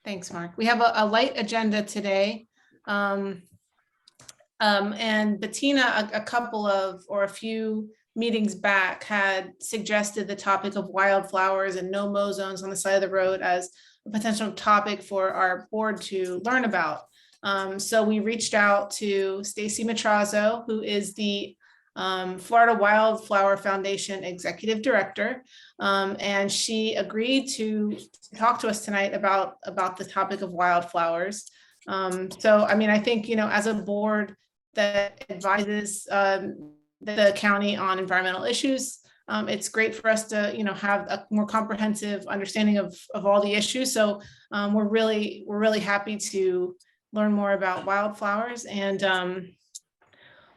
Thanks, Mark. We have a light agenda today. And Bettina, a few meetings back, had suggested the topic of wildflowers and no mow zones on the side of the road as a potential topic for our board to learn about. So we reached out to Stacy Matrazo, who is the Florida Wildflower Foundation Executive Director, and she agreed to talk to us tonight about the topic of wildflowers. So, I mean, I think, as a board that advises the county on environmental issues, it's great for us to, have a more comprehensive understanding of all the issues. So we're really happy to learn more about wildflowers, and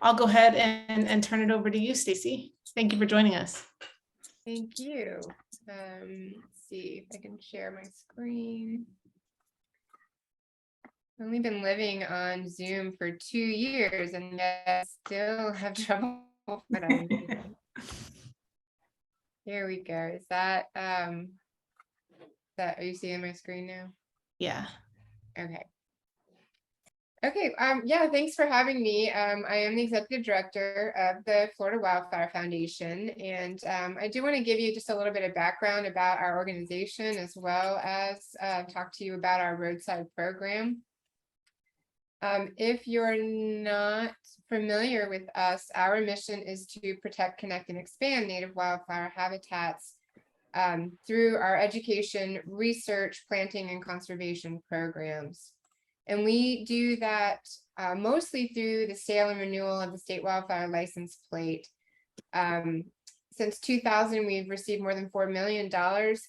I'll go ahead and turn it over to you, Stacy. Thank you for joining us. Thank you. Let's see if I can share my screen. I've only been living on Zoom for 2 years and yet still have trouble. Here we go. Is that are you seeing my screen now? Yeah. Okay. Okay, yeah, thanks for having me. I am the executive director of the Florida Wildfire Foundation, and I do want to give you just a little bit of background about our organization, as well as talk to you about our roadside program. If you're not familiar with us, our mission is to protect, connect, and expand native wildflower habitats through our education, research, planting, and conservation programs. And we do that mostly through the sale and renewal of the state wildfire license plate. Since 2000, we've received more than $4 million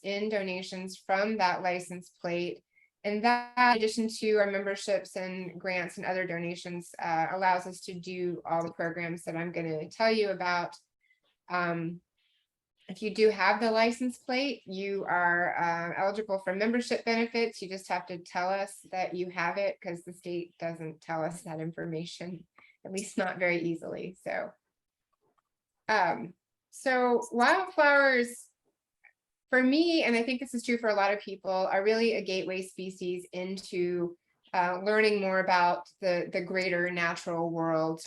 in donations from that license plate. And that, in addition to our memberships and grants and other donations, allows us to do all the programs that I'm going to tell you about. If you do have the license plate, you are eligible for membership benefits. You just have to tell us that you have it, because the state doesn't tell us that information, at least not very easily. So wildflowers, for me, and I think this is true for a lot of people, are really a gateway species into learning more about the greater natural world.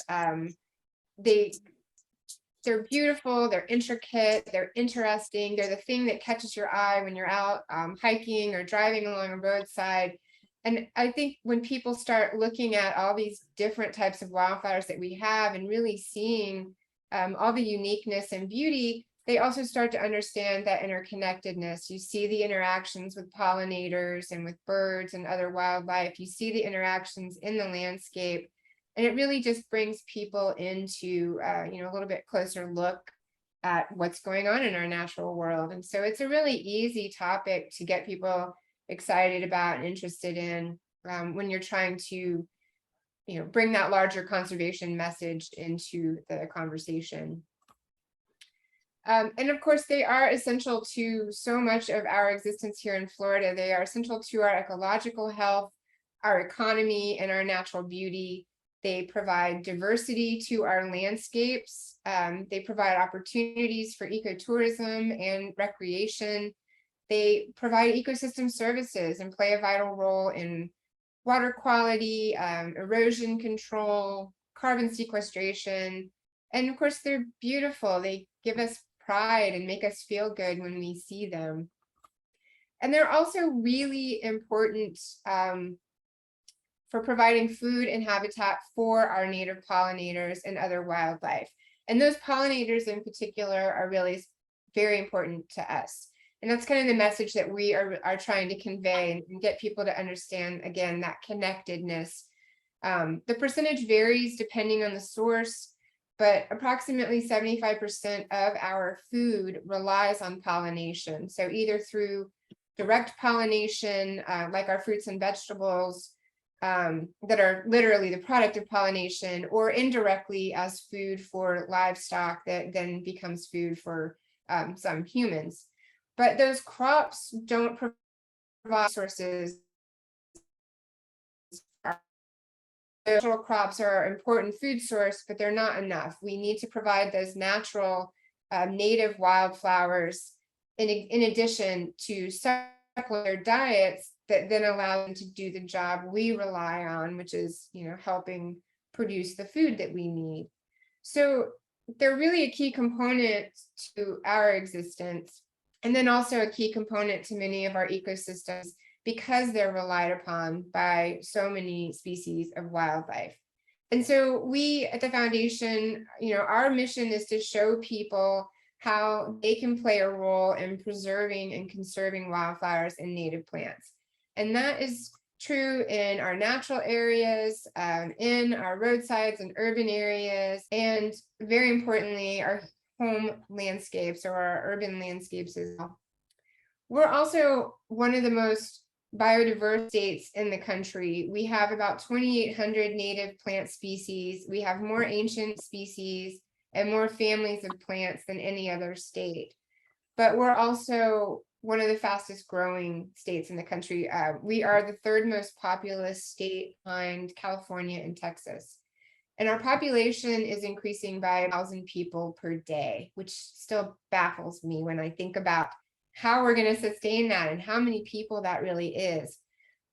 They're beautiful, they're intricate, they're interesting. They're the thing that catches your eye when you're out hiking or driving along a roadside. And I think when people start looking at all these different types of wildflowers that we have and really seeing all the uniqueness and beauty, they also start to understand that interconnectedness. You see the interactions with pollinators and with birds and other wildlife. You see the interactions in the landscape. And it really just brings people into, a little bit closer look at what's going on in our natural world. And so it's a really easy topic to get people excited about and interested in when you're trying to, bring that larger conservation message into the conversation. And of course, they are essential to so much of our existence here in Florida. They are essential to our ecological health, our economy, and our natural beauty. They provide diversity to our landscapes. They provide opportunities for ecotourism and recreation. They provide ecosystem services and play a vital role in water quality, erosion control, carbon sequestration. And of course, they're beautiful. They give us pride and make us feel good when we see them. And they're also really important for providing food and habitat for our native pollinators and other wildlife. And those pollinators in particular are really very important to us. And that's kind of the message that we are trying to convey and get people to understand, again, that connectedness. The percentage varies depending on the source, but approximately 75% of our food relies on pollination. So either through direct pollination, like our fruits and vegetables, that are literally the product of pollination, or indirectly as food for livestock that then becomes food for some humans. But those crops don't provide sources. Natural crops are an important food source, but they're not enough. We need to provide those natural native wildflowers in addition to supplement diets that then allow them to do the job we rely on, which is, helping produce the food that we need. So they're really a key component to our existence, and then also a key component to many of our ecosystems because they're relied upon by so many species of wildlife. And so we at the foundation, our mission is to show people how they can play a role in preserving and conserving wildflowers and native plants. And that is true in our natural areas, in our roadsides and urban areas, and very importantly, our home landscapes or our urban landscapes as well. We're also one of the most biodiverse states in the country. We have about 2,800 native plant species. We have more ancient species and more families of plants than any other state. But we're also one of the fastest growing states in the country. We are the third most populous state behind California and Texas. And our population is increasing by 1,000 people per day, which still baffles me when I think about how we're going to sustain that and how many people that really is.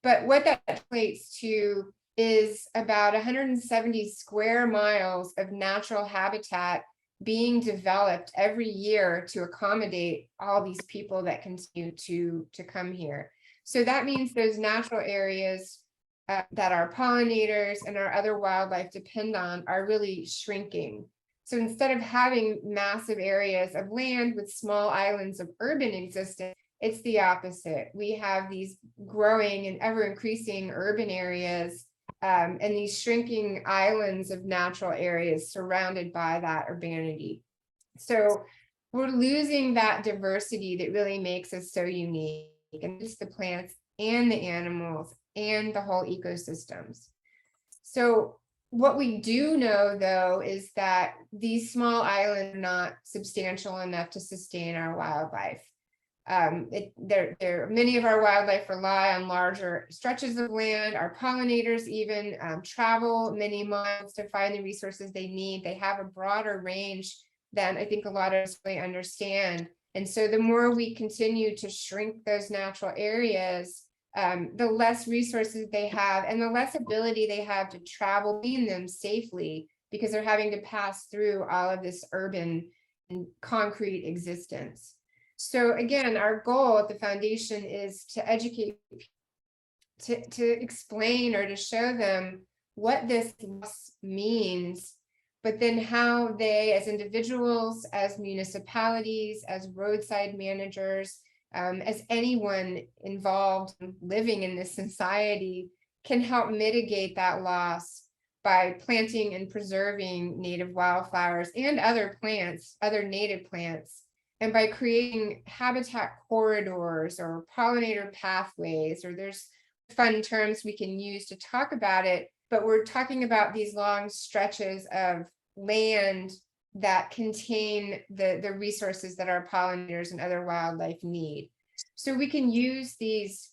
But what that translates to is about 170 square miles of natural habitat being developed every year to accommodate all these people that continue to come here. So that means those natural areas that our pollinators and our other wildlife depend on are really shrinking. So instead of having massive areas of land with small islands of urban existence, it's the opposite. We have these growing and ever increasing urban areas and these shrinking islands of natural areas surrounded by that urbanity. So we're losing that diversity that really makes us so unique, and it's the plants and the animals and the whole ecosystems. So what we do know, though, is that these small islands are not substantial enough to sustain our wildlife. Many of our wildlife rely on larger stretches of land. Our pollinators even travel many miles to find the resources they need. They have a broader range than I think a lot of us really understand. And so the more we continue to shrink those natural areas, the less resources they have and the less ability they have to travel in them safely, because they're having to pass through all of this urban and concrete existence. So again, our goal at the foundation is to educate, to explain or to show them what this loss means, but then how they, as individuals, as municipalities, as roadside managers, as anyone involved living in this society, can help mitigate that loss by planting and preserving native wildflowers and other plants, other native plants, and by creating habitat corridors or pollinator pathways, or there's fun terms we can use to talk about it, but we're talking about these long stretches of land that contain the resources that our pollinators and other wildlife need. So we can use these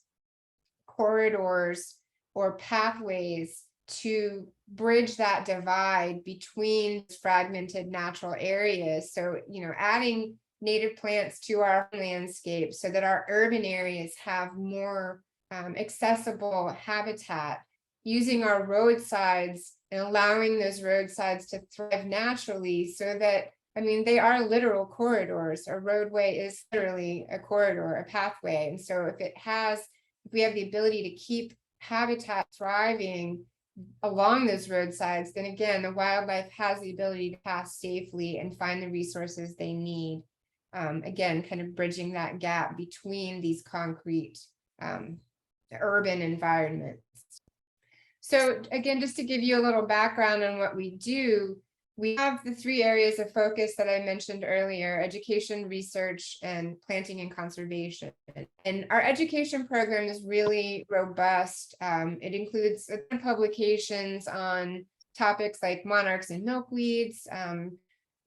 corridors or pathways to bridge that divide between fragmented natural areas. So, adding native plants to our landscape so that our urban areas have more accessible habitat, using our roadsides and allowing those roadsides to thrive naturally so that, they are literal corridors. A roadway is literally a corridor, a pathway. And so if we have the ability to keep habitat thriving along those roadsides, then again, the wildlife has the ability to pass safely and find the resources they need. Again, kind of bridging that gap between these concrete urban environments. So again, just to give you a little background on what we do, we have the 3 areas of focus that I mentioned earlier: education, research, and planting and conservation. And our education program is really robust. It includes publications on topics like monarchs and milkweeds,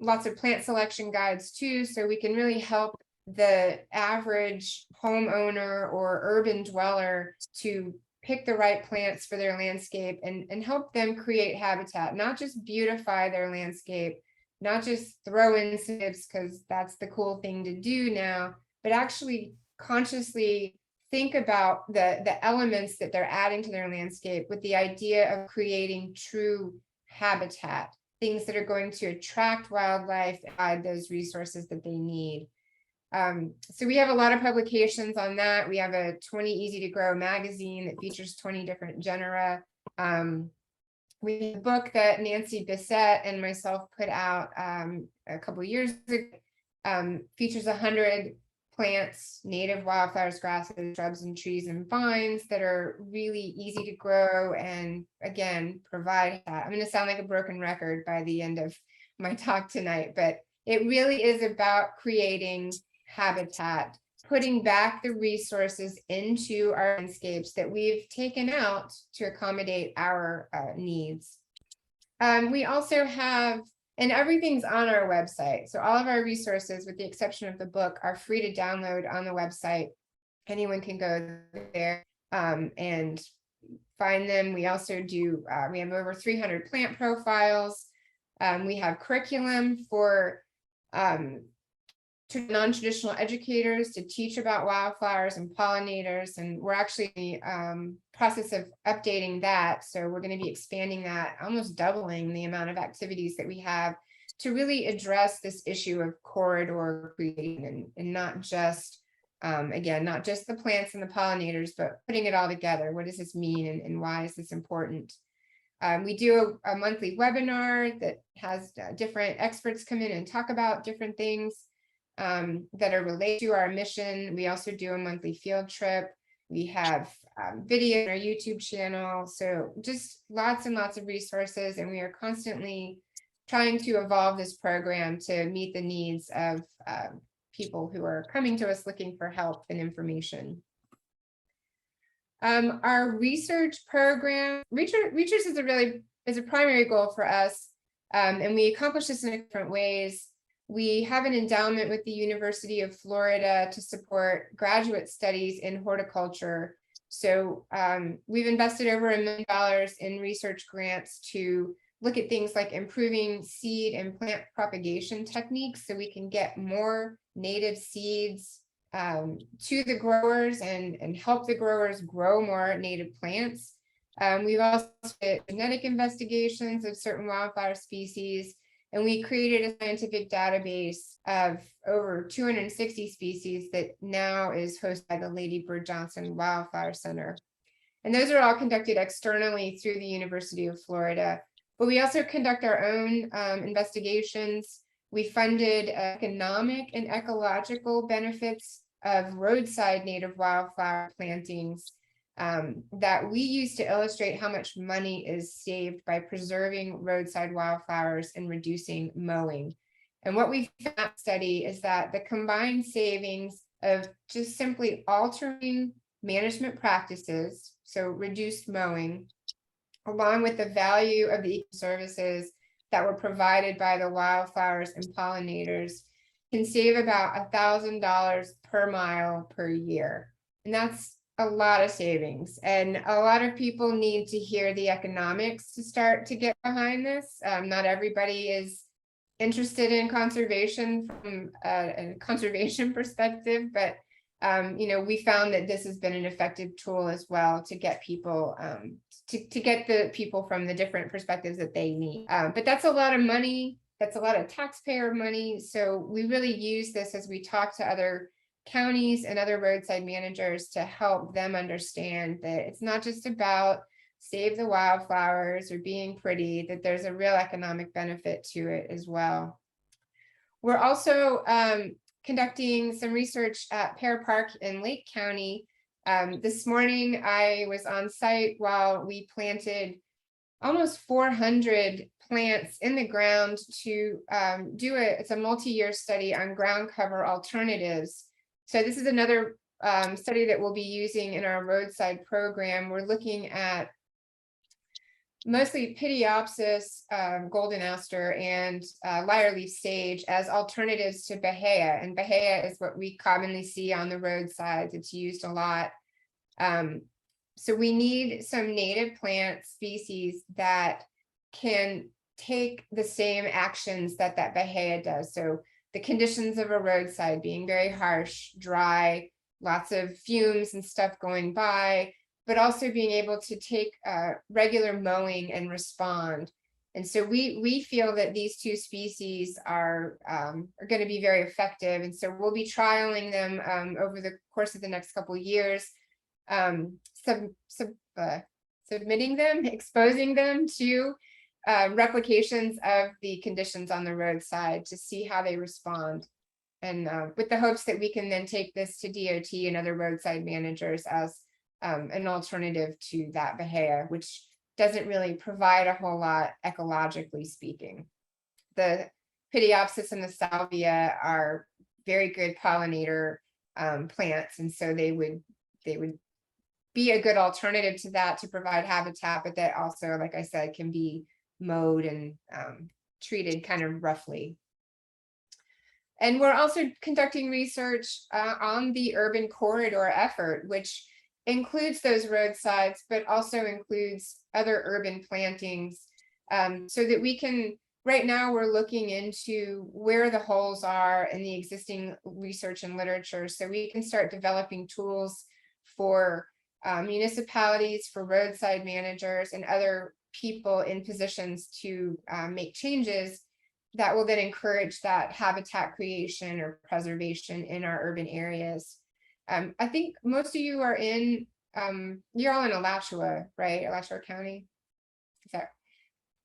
lots of plant selection guides too, so we can really help the average homeowner or urban dweller to pick the right plants for their landscape and help them create habitat, not just beautify their landscape, not just throw in snips because that's the cool thing to do now, but actually consciously think about the elements that they're adding to their landscape with the idea of creating true habitat, things that are going to attract wildlife and provide those resources that they need. So we have a lot of publications on that. We have a 20 Easy to Grow magazine that features 20 different genera. We have a book that Nancy Bissett and myself put out a couple years ago, features 100 plants, native wildflowers, grasses, shrubs, and trees and vines that are really easy to grow and, again, provide that. I'm going to sound like a broken record by the end of my talk tonight, but it really is about creating habitat, putting back the resources into our landscapes that we've taken out to accommodate our needs. We also have, and everything's on our website. So all of our resources, with the exception of the book, are free to download on the website. Anyone can go there and find them. We also do, we have over 300 plant profiles. We have curriculum for non-traditional educators to teach about wildflowers and pollinators, and we're actually in the process of updating that. So we're going to be expanding that, almost doubling the amount of activities that we have to really address this issue of corridor creation and not just, again, not just the plants and the pollinators, but putting it all together. What does this mean and why is this important? We do a monthly webinar that has different experts come in and talk about different things that are related to our mission. We also do a monthly field trip. We have video on our YouTube channel. So just lots and lots of resources. And we are constantly trying to evolve this program to meet the needs of people who are coming to us looking for help and information. Our research program, research is a primary goal for us. And we accomplish this in different ways. We have an endowment with the University of Florida to support graduate studies in horticulture. So we've invested over $1 million in research grants to look at things like improving seed and plant propagation techniques so we can get more native seeds to the growers and help the growers grow more native plants. We've also did genetic investigations of certain wildflower species. And we created a scientific database of over 260 species that now is hosted by the Lady Bird Johnson Wildflower Center. And those are all conducted externally through the University of Florida. But we also conduct our own investigations. We funded economic and ecological benefits of roadside native wildflower plantings that we use to illustrate how much money is saved by preserving roadside wildflowers and reducing mowing. And what we found in that study is that the combined savings of just simply altering management practices, so reduced mowing, along with the value of the services that were provided by the wildflowers and pollinators, can save about $1,000 per mile per year. And that's a lot of savings, and a lot of people need to hear the economics to start to get behind this. Not everybody is interested in conservation from a conservation perspective, but we found that this has been an effective tool as well to get people to get the people from the different perspectives that they need. But that's a lot of money. That's a lot of taxpayer money. So we really use this as we talk to other counties and other roadside managers to help them understand that it's not just about save the wildflowers or being pretty, that there's a real economic benefit to it as well. We're also conducting some research at Pear Park in Lake County. This morning I was on site while we planted almost 400 plants in the ground to it's a multi-year study on ground cover alternatives. So this is another study that we'll be using in our roadside program. We're looking at mostly Pityopsis, golden aster, and lyre-leaf sage as alternatives to bahia. And bahia is what we commonly see on the roadsides. It's used a lot. So we need some native plant species that can take the same actions that bahia does. So the conditions of a roadside being very harsh, dry, lots of fumes and stuff going by, but also being able to take regular mowing and respond. And so we feel that these two species are going to be very effective. And so we'll be trialing them over the course of the next couple of years, submitting them, exposing them to replications of the conditions on the roadside to see how they respond. And with the hopes that we can then take this to DOT and other roadside managers as an alternative to that Bahia, which doesn't really provide a whole lot ecologically speaking. The Pideopsis and the Salvia are very good pollinator plants, and so they would be a good alternative to that to provide habitat, but that also, like I said, can be mowed and treated kind of roughly. And we're also conducting research on the urban corridor effort, which includes those roadsides, but also includes other urban plantings, so that we can, right now we're looking into where the holes are in the existing research and literature, so we can start developing tools for municipalities, for roadside managers and other people in positions to make changes that will then encourage that habitat creation or preservation in our urban areas. I think most of you are in, you're all in Alachua, right? Alachua County. So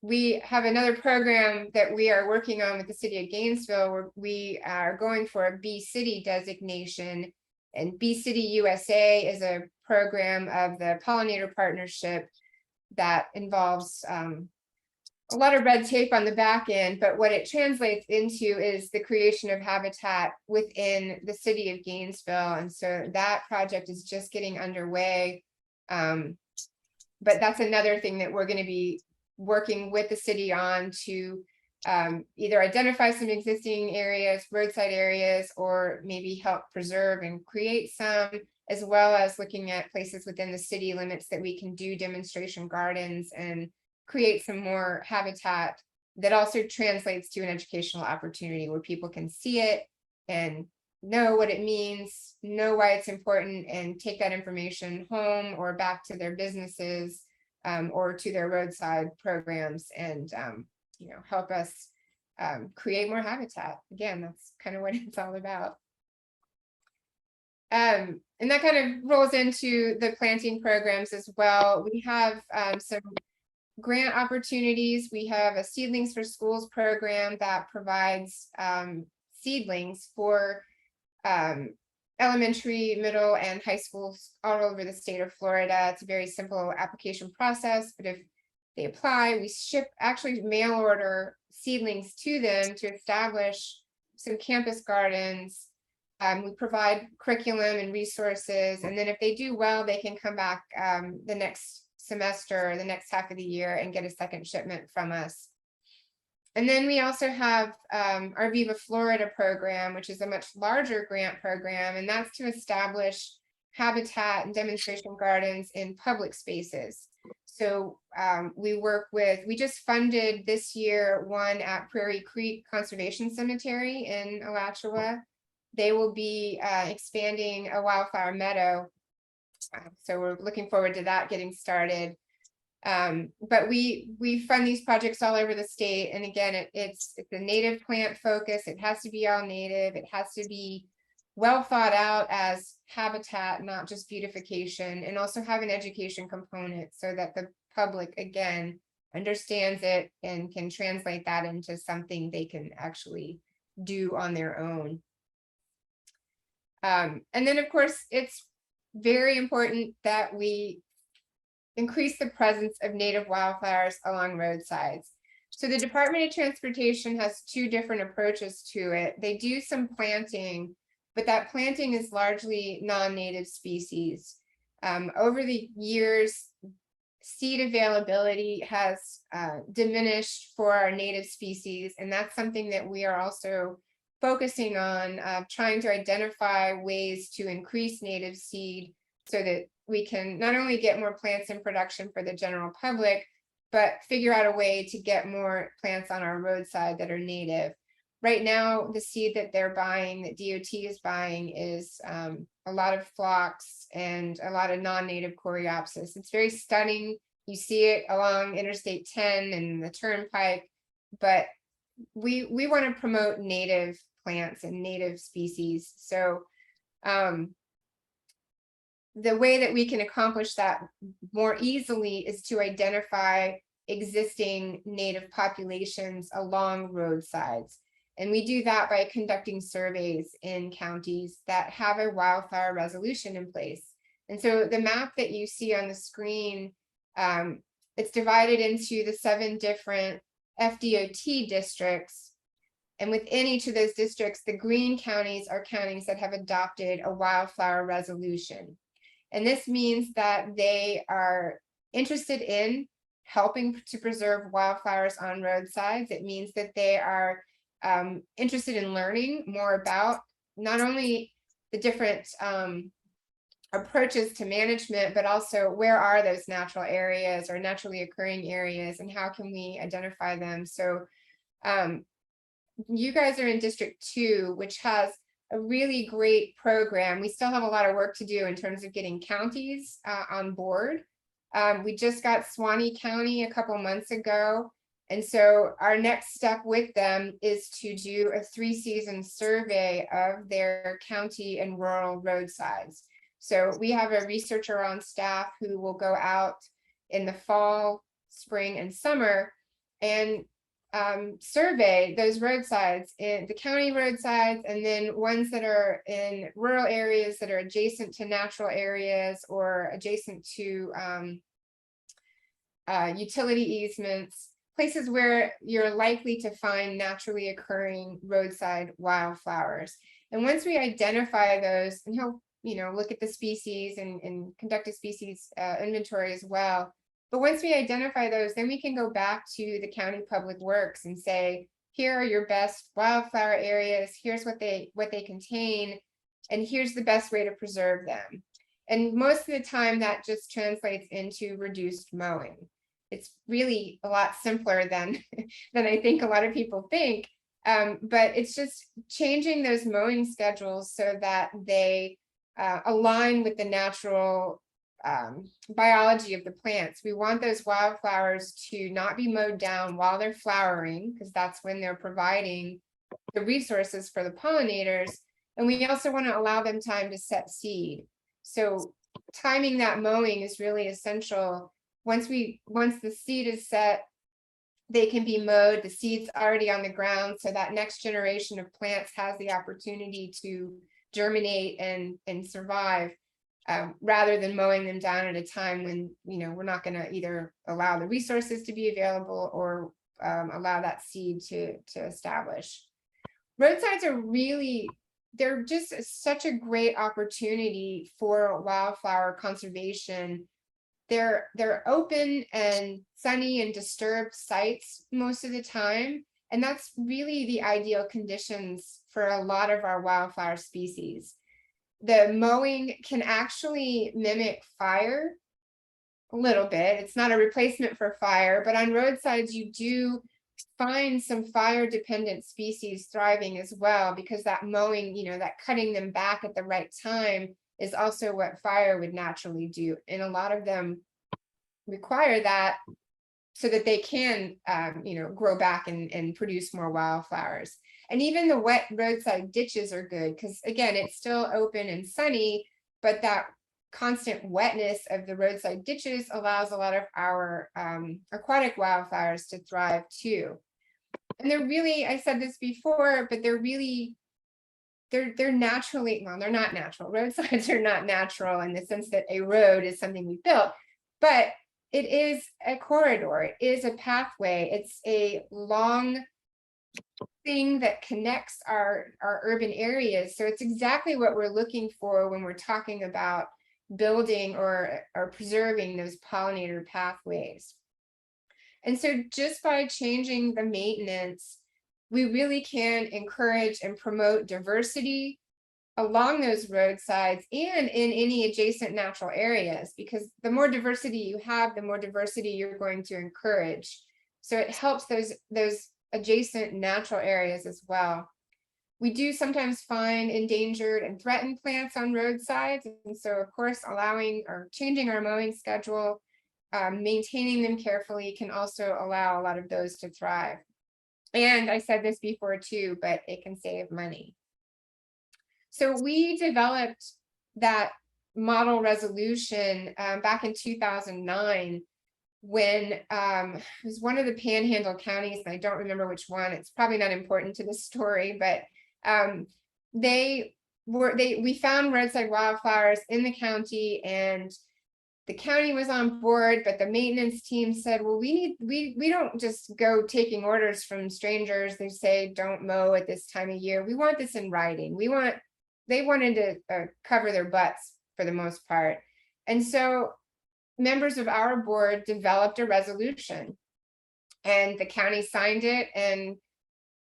we have another program that we are working on with the city of Gainesville, where we are going for a Bee City designation. And Bee City USA is a program of the Pollinator Partnership that involves a lot of red tape on the back end, but what it translates into is the creation of habitat within the city of Gainesville. And so that project is just getting underway. But that's another thing that we're going to be working with the city on to either identify some existing areas, roadside areas, or maybe help preserve and create some, as well as looking at places within the city limits that we can do demonstration gardens and create some more habitat that also translates to an educational opportunity where people can see it and know what it means, know why it's important, and take that information home or back to their businesses or to their roadside programs and help us create more habitat. Again, that's kind of what it's all about. And that kind of rolls into the planting programs as well. We have some grant opportunities. We have a Seedlings for Schools program that provides seedlings for elementary, middle, and high schools all over the state of Florida. It's a very simple application process, but if they apply, we ship, actually mail order seedlings to them to establish some campus gardens. We provide curriculum and resources, and then if they do well, they can come back the next semester, the next half of the year, and get a second shipment from us. And then we also have our Viva Florida program, which is a much larger grant program, and that's to establish habitat and demonstration gardens in public spaces. So we just funded this year one at Prairie Creek Conservation Cemetery in Alachua. They will be expanding a wildfire meadow. So we're looking forward to that getting started. But we fund these projects all over the state. And again, it's a native plant focus. It has to be all native. It has to be well thought out as habitat, not just beautification, and also have an education component so that the public, again, understands it and can translate that into something they can actually do on their own. And then, of course, it's very important that we increase the presence of native wildflowers along roadsides. So the Department of Transportation has two different approaches to it. They do some planting, but that planting is largely non-native species. Over the years, seed availability has diminished for our native species, and that's something that we are also focusing on, trying to identify ways to increase native seed so that we can not only get more plants in production for the general public, but figure out a way to get more plants on our roadside that are native. Right now, the seed that they're buying, that DOT is buying, is a lot of phlox and a lot of non-native coreopsis. It's very stunning. You see it along Interstate 10 and the Turnpike, but we want to promote native plants and native species. So the way that we can accomplish that more easily is to identify existing native populations along roadsides. And we do that by conducting surveys in counties that have a wildfire resolution in place. And so the map that you see on the screen, it's divided into the 7 different FDOT districts. And within each of those districts, the green counties are counties that have adopted a wildflower resolution. And this means that they are interested in helping to preserve wildflowers on roadsides. It means that they are interested in learning more about not only the different approaches to management, but also where are those natural areas or naturally occurring areas, and how can we identify them. So you guys are in District 2, which has a really great program. We still have a lot of work to do in terms of getting counties on board. We just got Suwannee County a couple months ago. And so our next step with them is to do a 3-season survey of their county and rural roadsides. So we have a researcher on staff who will go out in the fall, spring, and summer and survey those roadsides, in the county roadsides, and then ones that are in rural areas that are adjacent to natural areas or adjacent to utility easements, places where you're likely to find naturally occurring roadside wildflowers. And once we identify those, and he'll, look at the species and conduct a species inventory as well. But once we identify those, then we can go back to the county public works and say, here are your best wildflower areas, here's what they contain, and here's the best way to preserve them. And most of the time that just translates into reduced mowing. It's really a lot simpler than I think a lot of people think. But it's just changing those mowing schedules so that they align with the natural biology of the plants. We want those wildflowers to not be mowed down while they're flowering, because that's when they're providing the resources for the pollinators. And we also want to allow them time to set seed. So timing that mowing is really essential. Once the seed is set, they can be mowed, the seed's already on the ground, so that next generation of plants has the opportunity to germinate and survive. Rather than mowing them down at a time when we're not going to either allow the resources to be available or allow that seed to establish. Roadsides are they're just such a great opportunity for wildflower conservation. They're open and sunny and disturbed sites most of the time, and that's really the ideal conditions for a lot of our wildflower species. The mowing can actually mimic fire a little bit. It's not a replacement for fire, but on roadsides, you do find some fire dependent species thriving as well, because that mowing, that cutting them back at the right time is also what fire would naturally do. And a lot of them require that so that they can, grow back and produce more wildflowers. And even the wet roadside ditches are good because, again, it's still open and sunny, but that constant wetness of the roadside ditches allows a lot of our aquatic wildflowers to thrive too. And they're really, I said this before, but they're naturally, well, they're not natural. Roadsides are not natural in the sense that a road is something we built, but it is a corridor, it is a pathway, it's a long thing that connects our urban areas. So it's exactly what we're looking for when we're talking about building or preserving those pollinator pathways. And so just by changing the maintenance, we really can encourage and promote diversity along those roadsides and in any adjacent natural areas, because the more diversity you have, the more diversity you're going to encourage. So it helps those adjacent natural areas as well. We do sometimes find endangered and threatened plants on roadsides. And so of course, allowing or changing our mowing schedule, maintaining them carefully can also allow a lot of those to thrive. And I said this before too, but it can save money. So we developed that model resolution back in 2009 when it was one of the Panhandle counties, and I don't remember which one. It's probably not important to the story, but we found roadside wildflowers in the county, and the county was on board, but the maintenance team said, well, we don't just go taking orders from strangers. They say don't mow at this time of year. We want this in writing. They wanted to cover their butts for the most part. And so members of our board developed a resolution, and the county signed it, and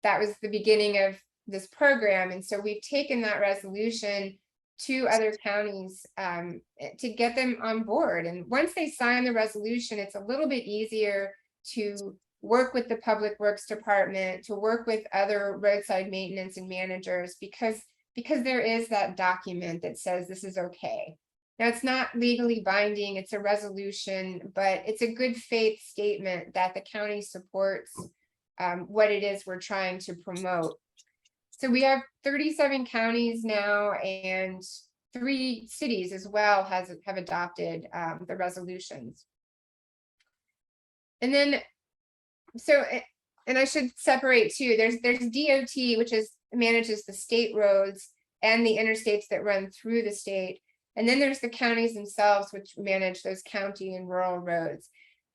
that was the beginning of this program. And so we've taken that resolution to other counties to get them on board. And once they sign the resolution, it's a little bit easier to work with the Public Works Department, to work with other roadside maintenance and managers, because there is that document that says this is okay. Now, it's not legally binding, it's a resolution, but it's a good faith statement that the county supports what it is we're trying to promote. So we have 37 counties now, and 3 cities as well have adopted the resolutions. And then, and I should separate too, there's DOT, which manages the state roads and the interstates that run through the state. And then there's the counties themselves, which manage those county and rural roads.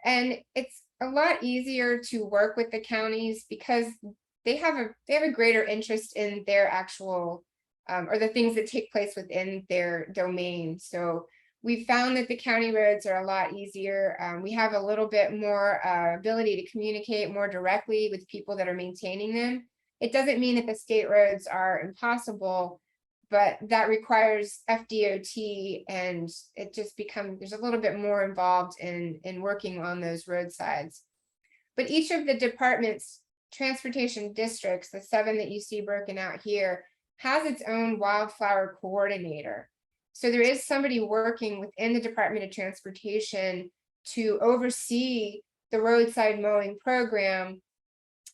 And it's a lot easier to work with the counties because they have a greater interest in their actual or the things that take place within their domain. So we found that the county roads are a lot easier. We have a little bit more ability to communicate more directly with people that are maintaining them. It doesn't mean that the state roads are impossible, but that requires FDOT, and it just there's a little bit more involved in working on those roadsides. But each of the department's transportation districts, the 7 that you see broken out here, has its own wildflower coordinator. So there is somebody working within the Department of Transportation to oversee the roadside mowing program.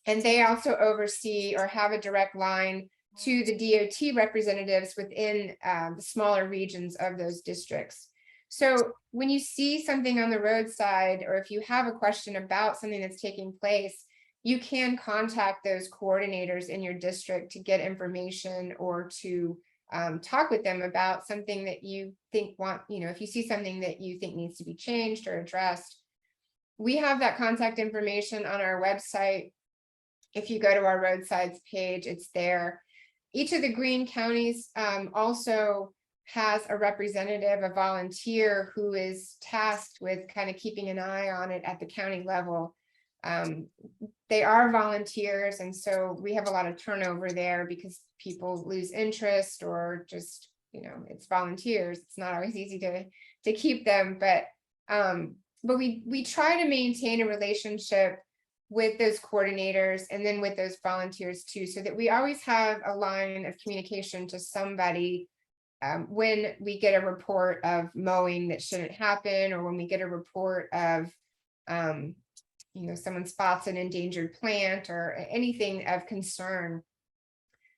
And they also oversee or have a direct line to the DOT representatives within the smaller regions of those districts. So when you see something on the roadside, or if you have a question about something that's taking place, you can contact those coordinators in your district to get information or to talk with them about something that you think if you see something that you think needs to be changed or addressed. We have that contact information on our website. If you go to our roadsides page, it's there. Each of the green counties also has a representative, a volunteer who is tasked with kind of keeping an eye on it at the county level. They are volunteers, and so we have a lot of turnover there because people lose interest, or just, it's volunteers. It's not always easy to keep them, but we try to maintain a relationship with those coordinators and then with those volunteers too, so that we always have a line of communication to somebody when we get a report of mowing that shouldn't happen, or when we get a report of someone spots an endangered plant or anything of concern.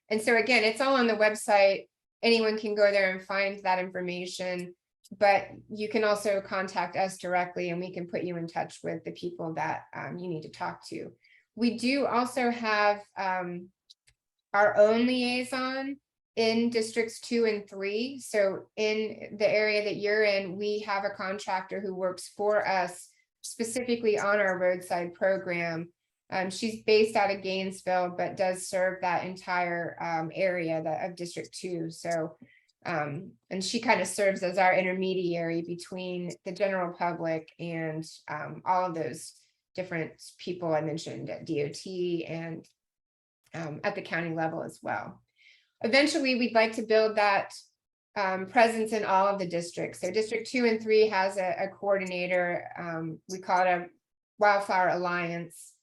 And so again, it's all on the website. Anyone can go there and find that information, but you can also contact us directly, and we can put you in touch with the people that you need to talk to. We do also have our own liaison in districts 2 and 3. So in the area that you're in, we have a contractor who works for us specifically on our roadside program. She's based out of Gainesville, but does serve that entire area of District 2. So, and she kind of serves as our intermediary between the general public and all of those different people I mentioned at DOT and at the county level as well. Eventually, we'd like to build that presence in all of the districts. So District 2 and 3 has a coordinator. We call it a Wildflower Alliance.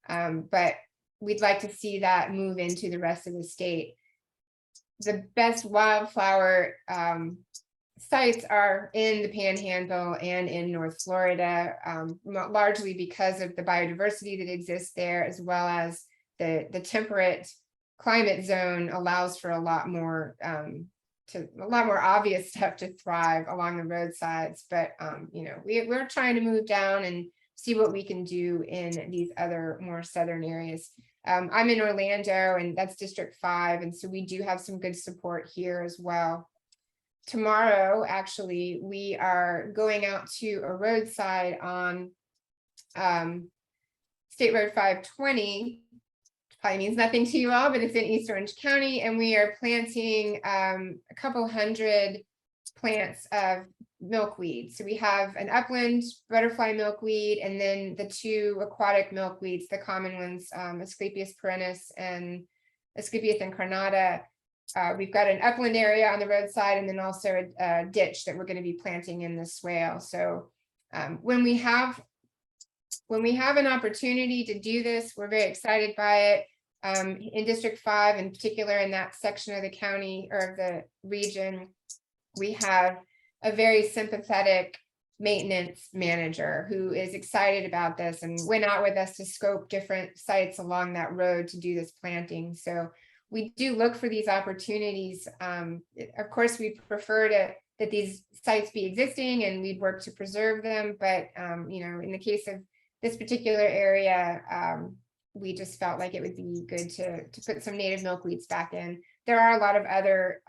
But we'd like to see that move into the rest of the state. The best wildflower sites are in the Panhandle and in North Florida, largely because of the biodiversity that exists there, as well as the temperate climate zone allows for a lot more obvious stuff to thrive along the roadsides. But you know, we're trying to move down and see what we can do in these other more southern areas. I'm in Orlando, and that's District 5, and so we do have some good support here as well. Tomorrow, actually, we are going out to a roadside on State Road 520. Probably means nothing to you all, but it's in East Orange County, and we are planting a couple hundred plants of milkweed. So we have an upland butterfly milkweed, and then the 2 aquatic milkweeds, the common ones, Asclepias perennis and Asclepias incarnata. We've got an upland area on the roadside, and then also a ditch that we're going to be planting in the swale. So when we have an opportunity to do this, we're very excited by it. In District 5, in particular, in that section of the county or of the region, we have a very sympathetic maintenance manager who is excited about this and went out with us to scope different sites along that road to do this planting. So we do look for these opportunities. Of course, we prefer that these sites be existing, and we'd work to preserve them. But you know, in the case of this particular area, we just felt like it would be good to put some native milkweeds back in. There are a lot of other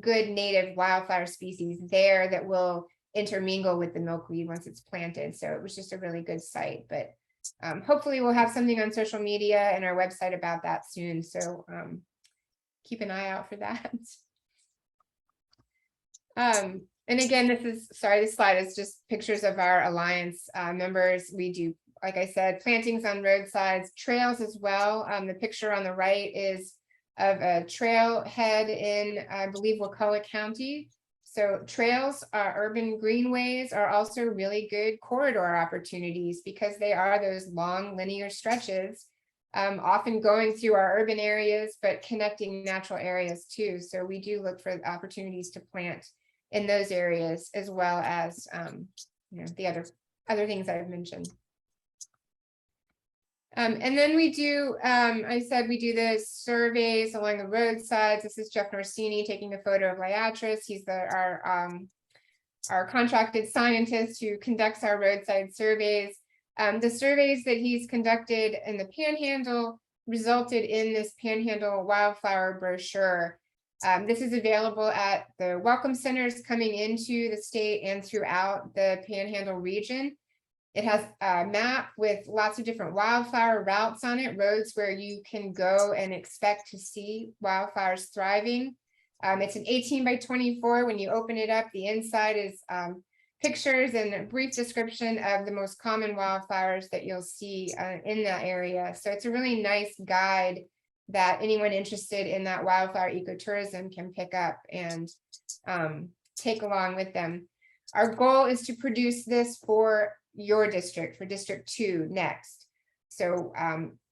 good native wildflower species there that will intermingle with the milkweed once it's planted. So it was just a really good site. But hopefully we'll have something on social media and our website about that soon. So keep an eye out for that. And again, this slide is just pictures of our Alliance members. We do, like I said, plantings on roadsides, trails as well. The picture on the right is of a trailhead in, I believe, Wakulla County. So trails, urban greenways are also really good corridor opportunities because they are those long linear stretches, often going through our urban areas, but connecting natural areas too. So we do look for opportunities to plant in those areas, as well as you know, the other things I've mentioned. And then we do, I said we do the surveys along the roadsides. This is Jeff Norsini taking a photo of Liatris. He's our contracted scientist who conducts our roadside surveys. The surveys that he's conducted in the Panhandle resulted in this Panhandle Wildflower brochure. This is available at the welcome centers coming into the state and throughout the Panhandle region. It has a map with lots of different wildflower routes on it, roads where you can go and expect to see wildflowers thriving. It's an 18 by 24. When you open it up, the inside is pictures and a brief description of the most common wildflowers that you'll see in that area. So it's a really nice guide that anyone interested in that wildflower ecotourism can pick up and take along with them. Our goal is to produce this for your district, for District 2 next. So,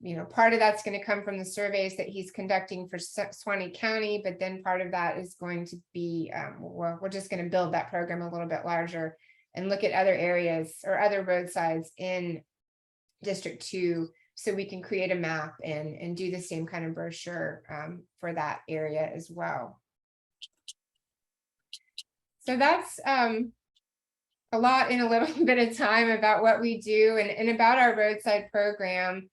you know, part of that's going to come from the surveys that he's conducting for Suwannee County, but then part of that is going to be, well, we're just going to build that program a little bit larger and look at other areas or other roadsides in District 2, so we can create a map and do the same kind of brochure for that area as well. So that's a lot in a little bit of time about what we do and about our roadside program.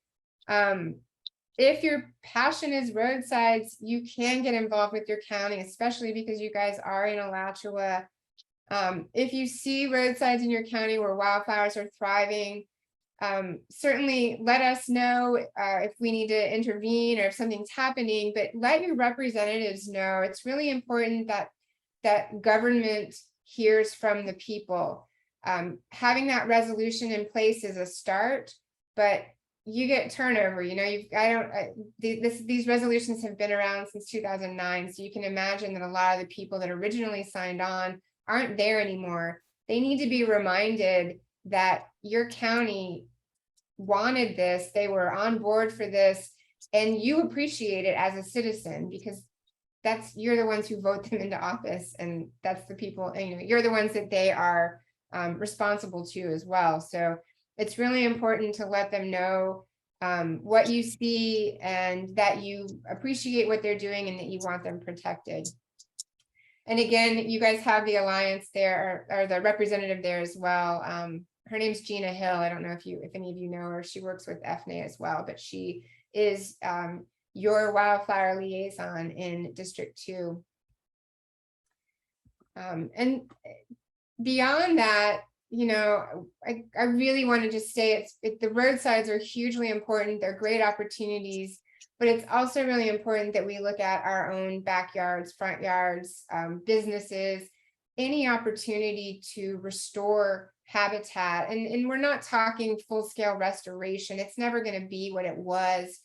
If your passion is roadsides, you can get involved with your county, especially because you guys are in Alachua. If you see roadsides in your county where wildflowers are thriving, certainly let us know if we need to intervene or if something's happening, but let your representatives know. It's really important that government hears from the people. Having that resolution in place is a start, but you get turnover. You know, these resolutions have been around since 2009, so you can imagine that a lot of the people that originally signed on aren't there anymore. They need to be reminded that your county wanted this, they were on board for this, and you appreciate it as a citizen, because you're the ones who vote them into office, and that's the people, and, you know, you're the ones that they are responsible to as well. So it's really important to let them know what you see, and that you appreciate what they're doing, and that you want them protected. And again, you guys have the alliance there, or the representative there as well. Her name's Gina Hill. I don't know if any of you know her. She works with FNA as well, but she is your wildfire liaison in District 2. And beyond that, you know, I really want to just say the roadsides are hugely important. They're great opportunities, but it's also really important that we look at our own backyards, front yards, businesses, any opportunity to restore habitat. And we're not talking full-scale restoration. It's never going to be what it was.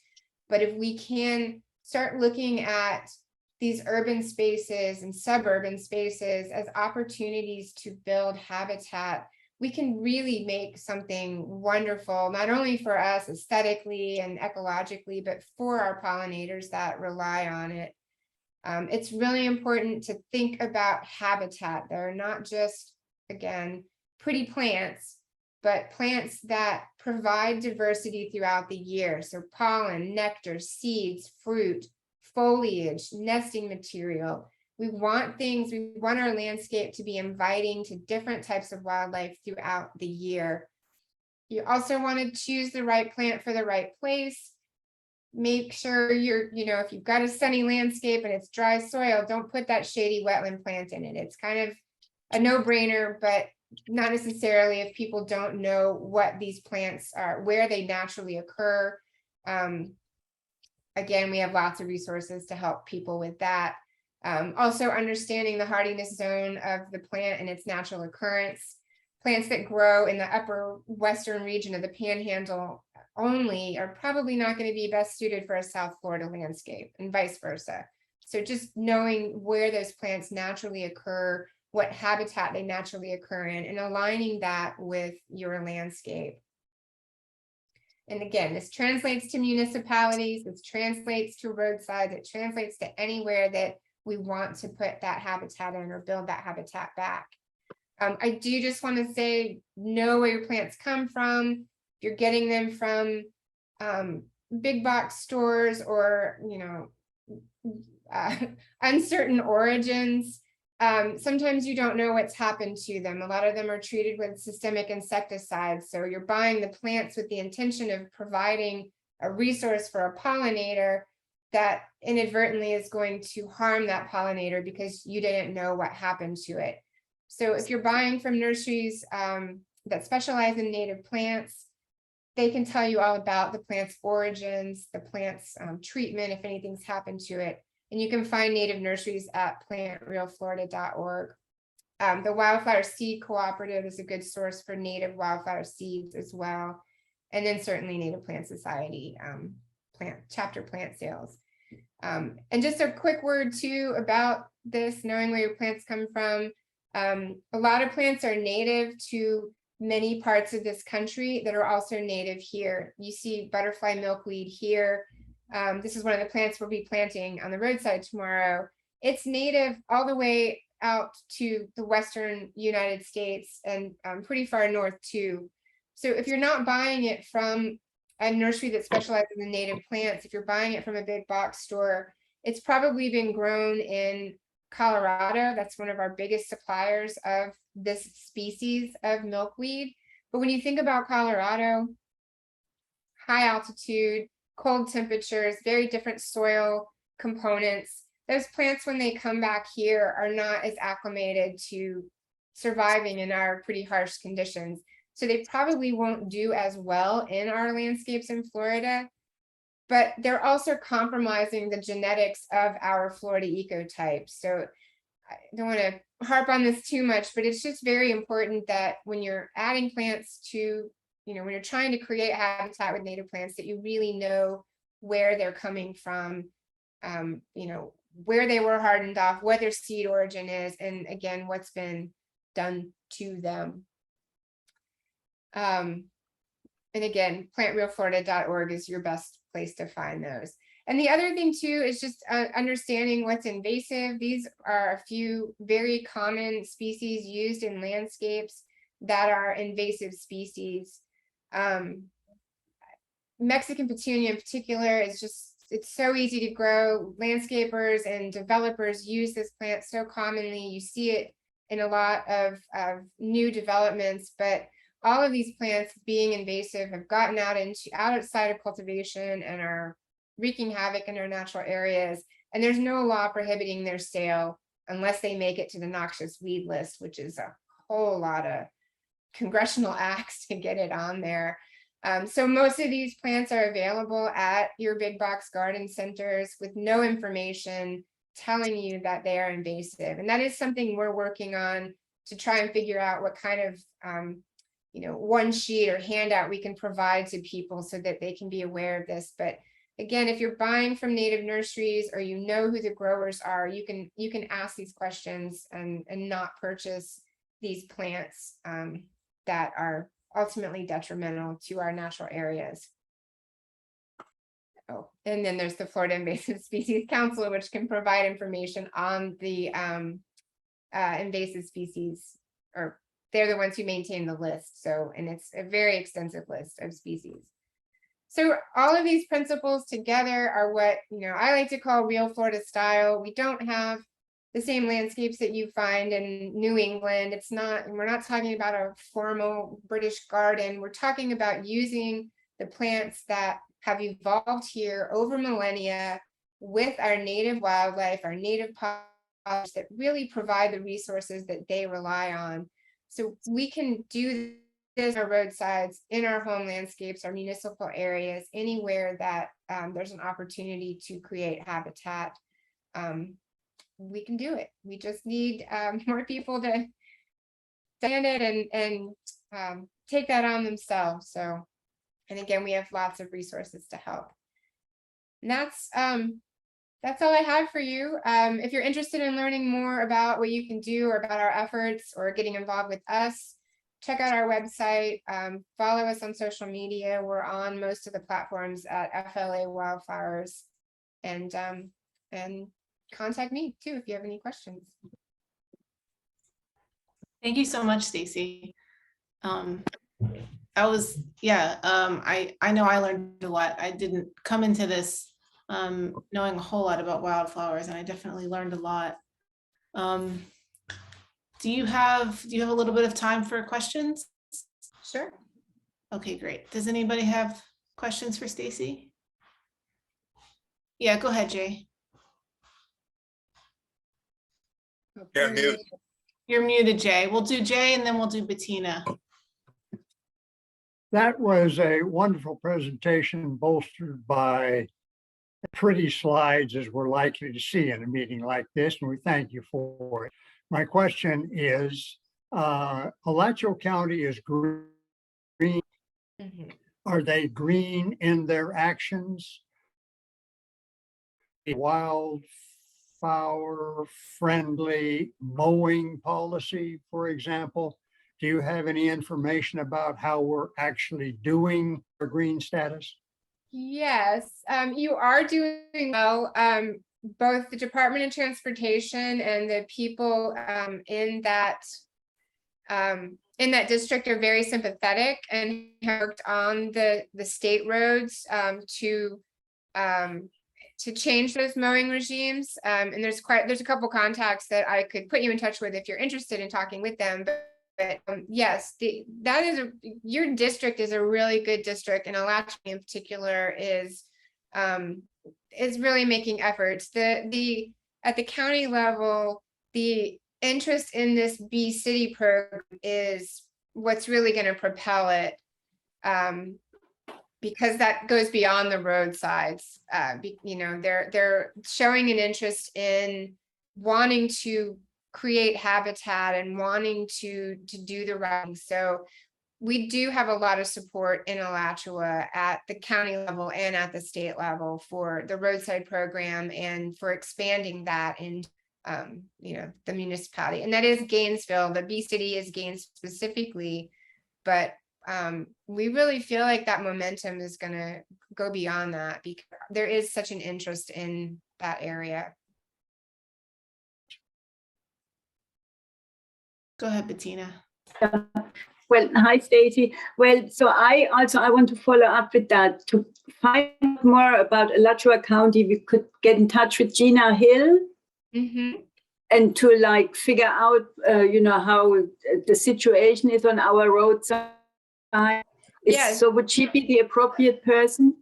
But if we can start looking at these urban spaces and suburban spaces as opportunities to build habitat, we can really make something wonderful, not only for us aesthetically and ecologically, but for our pollinators that rely on it. It's really important to think about habitat. They're not just, again, pretty plants, but plants that provide diversity throughout the year. So pollen, nectar, seeds, fruit, foliage, nesting material. We want our landscape to be inviting to different types of wildlife throughout the year. You also want to choose the right plant for the right place. Make sure if you've got a sunny landscape and it's dry soil, don't put that shady wetland plant in it. It's kind of a no-brainer, but not necessarily if people don't know what these plants are, where they naturally occur. Again, we have lots of resources to help people with that. Also understanding the hardiness zone of the plant and its natural occurrence. Plants that grow in the upper western region of the Panhandle only are probably not going to be best suited for a South Florida landscape, and vice versa. So just knowing where those plants naturally occur, what habitat they naturally occur in, and aligning that with your landscape. And again, this translates to municipalities, this translates to roadsides, it translates to anywhere that we want to put that habitat in or build that habitat back. I do just want to say, know where your plants come from. If you're getting them from big box stores or, uncertain origins, sometimes you don't know what's happened to them. A lot of them are treated with systemic insecticides. So you're buying the plants with the intention of providing a resource for a pollinator that inadvertently is going to harm that pollinator because you didn't know what happened to it. So if you're buying from nurseries that specialize in native plants, they can tell you all about the plant's origins, the plant's treatment, if anything's happened to it. And you can find native nurseries at plantrealflorida.org. The Wildfire Seed Cooperative is a good source for native wildfire seeds as well. And then certainly Native Plant Society, chapter plant sales. And just a quick word too about this, knowing where your plants come from. A lot of plants are native to many parts of this country that are also native here. You see butterfly milkweed here. This is one of the plants we'll be planting on the roadside tomorrow. It's native all the way out to the Western United States and pretty far north too. So if you're not buying it from a nursery that specializes in native plants, if you're buying it from a big box store, it's probably been grown in Colorado. That's one of our biggest suppliers of this species of milkweed. But when you think about Colorado, high altitude, cold temperatures, very different soil components, those plants, when they come back here, are not as acclimated to surviving in our pretty harsh conditions. So they probably won't do as well in our landscapes in Florida, but they're also compromising the genetics of our Florida ecotype. So I don't want to harp on this too much, but it's just very important that when you're adding plants to, when you're trying to create habitat with native plants, that you really know where they're coming from, where they were hardened off, what their seed origin is, and again, what's been done to them. And again, plantrealflorida.org is your best place to find those. And the other thing too is just understanding what's invasive. These are a few very common species used in landscapes that are invasive species. Mexican petunia in particular is just, it's so easy to grow. Landscapers and developers use this plant so commonly. You see it in a lot of new developments, but all of these plants being invasive have gotten outside of cultivation and are wreaking havoc in our natural areas. And there's no law prohibiting their sale unless they make it to the noxious weed list, which is a whole lot of congressional acts to get it on there. So most of these plants are available at your big box garden centers with no information telling you that they are invasive. And that is something we're working on to try and figure out what kind of one sheet or handout we can provide to people so that they can be aware of this. But again, if you're buying from native nurseries or you know who the growers are, you can ask these questions and not purchase these plants that are ultimately detrimental to our natural areas. Oh, and then there's the Florida Invasive Species Council, which can provide information on the invasive species, or they're the ones who maintain the list. So, and it's a very extensive list of species. So all of these principles together are what, I like to call real Florida style. We don't have the same landscapes that you find in New England. We're not talking about a formal British garden. We're talking about using the plants that have evolved here over millennia with our native wildlife, our native populations that really provide the resources that they rely on. So we can do this on our roadsides, in our home landscapes, our municipal areas, anywhere that there's an opportunity to create habitat. We can do it. We just need more people to stand it and take that on themselves. So, and again, we have lots of resources to help. And that's all I have for you. If you're interested in learning more about what you can do or about our efforts or getting involved with us, check out our website, follow us on social media. We're on most of the platforms at FLA Wildfires, and contact me too if you have any questions. Thank you so much, Stacy. I know I learned a lot. I didn't come into this knowing a whole lot about wildflowers, and I definitely learned a lot. Do you have a little bit of time for questions? Sure. Okay, great. Does anybody have questions for Stacy? Yeah, go ahead, Jay. Yeah, mute. You're muted, Jay. We'll do Jay and then we'll do Bettina. That was a wonderful presentation, bolstered by pretty slides, as we're likely to see in a meeting like this, and we thank you for it. My question is, Alachua County is green. Mhm. Are they green in their actions? A wildflower friendly mowing policy, for example. Do you have any information about how we're actually doing our green status? Yes, you are doing well. Both the Department of Transportation and the people in that district are very sympathetic and worked on the state roads to change those mowing regimes. And there's a couple contacts that I could put you in touch with if you're interested in talking with them. But yes, your district is a really good district, and Alachua in particular is really making efforts. At the county level, the interest in this Bee City program is what's really going to propel it, because that goes beyond the roadsides. They're showing an interest in wanting to create habitat and wanting to do the right thing. So we do have a lot of support in Alachua at the county level and at the state level for the roadside program and for expanding that in the municipality. And that is Gainesville. The Bee City is Gainesville specifically, but we really feel like that momentum is gonna go beyond that because there is such an interest in that area. Go ahead, Bettina. Well, hi, Stacy. Well, so I want to follow up with that. To find out more about Alachua County, we could get in touch with Gina Hill and to like figure out, how the situation is on our roadside. Yes. So would she be the appropriate person?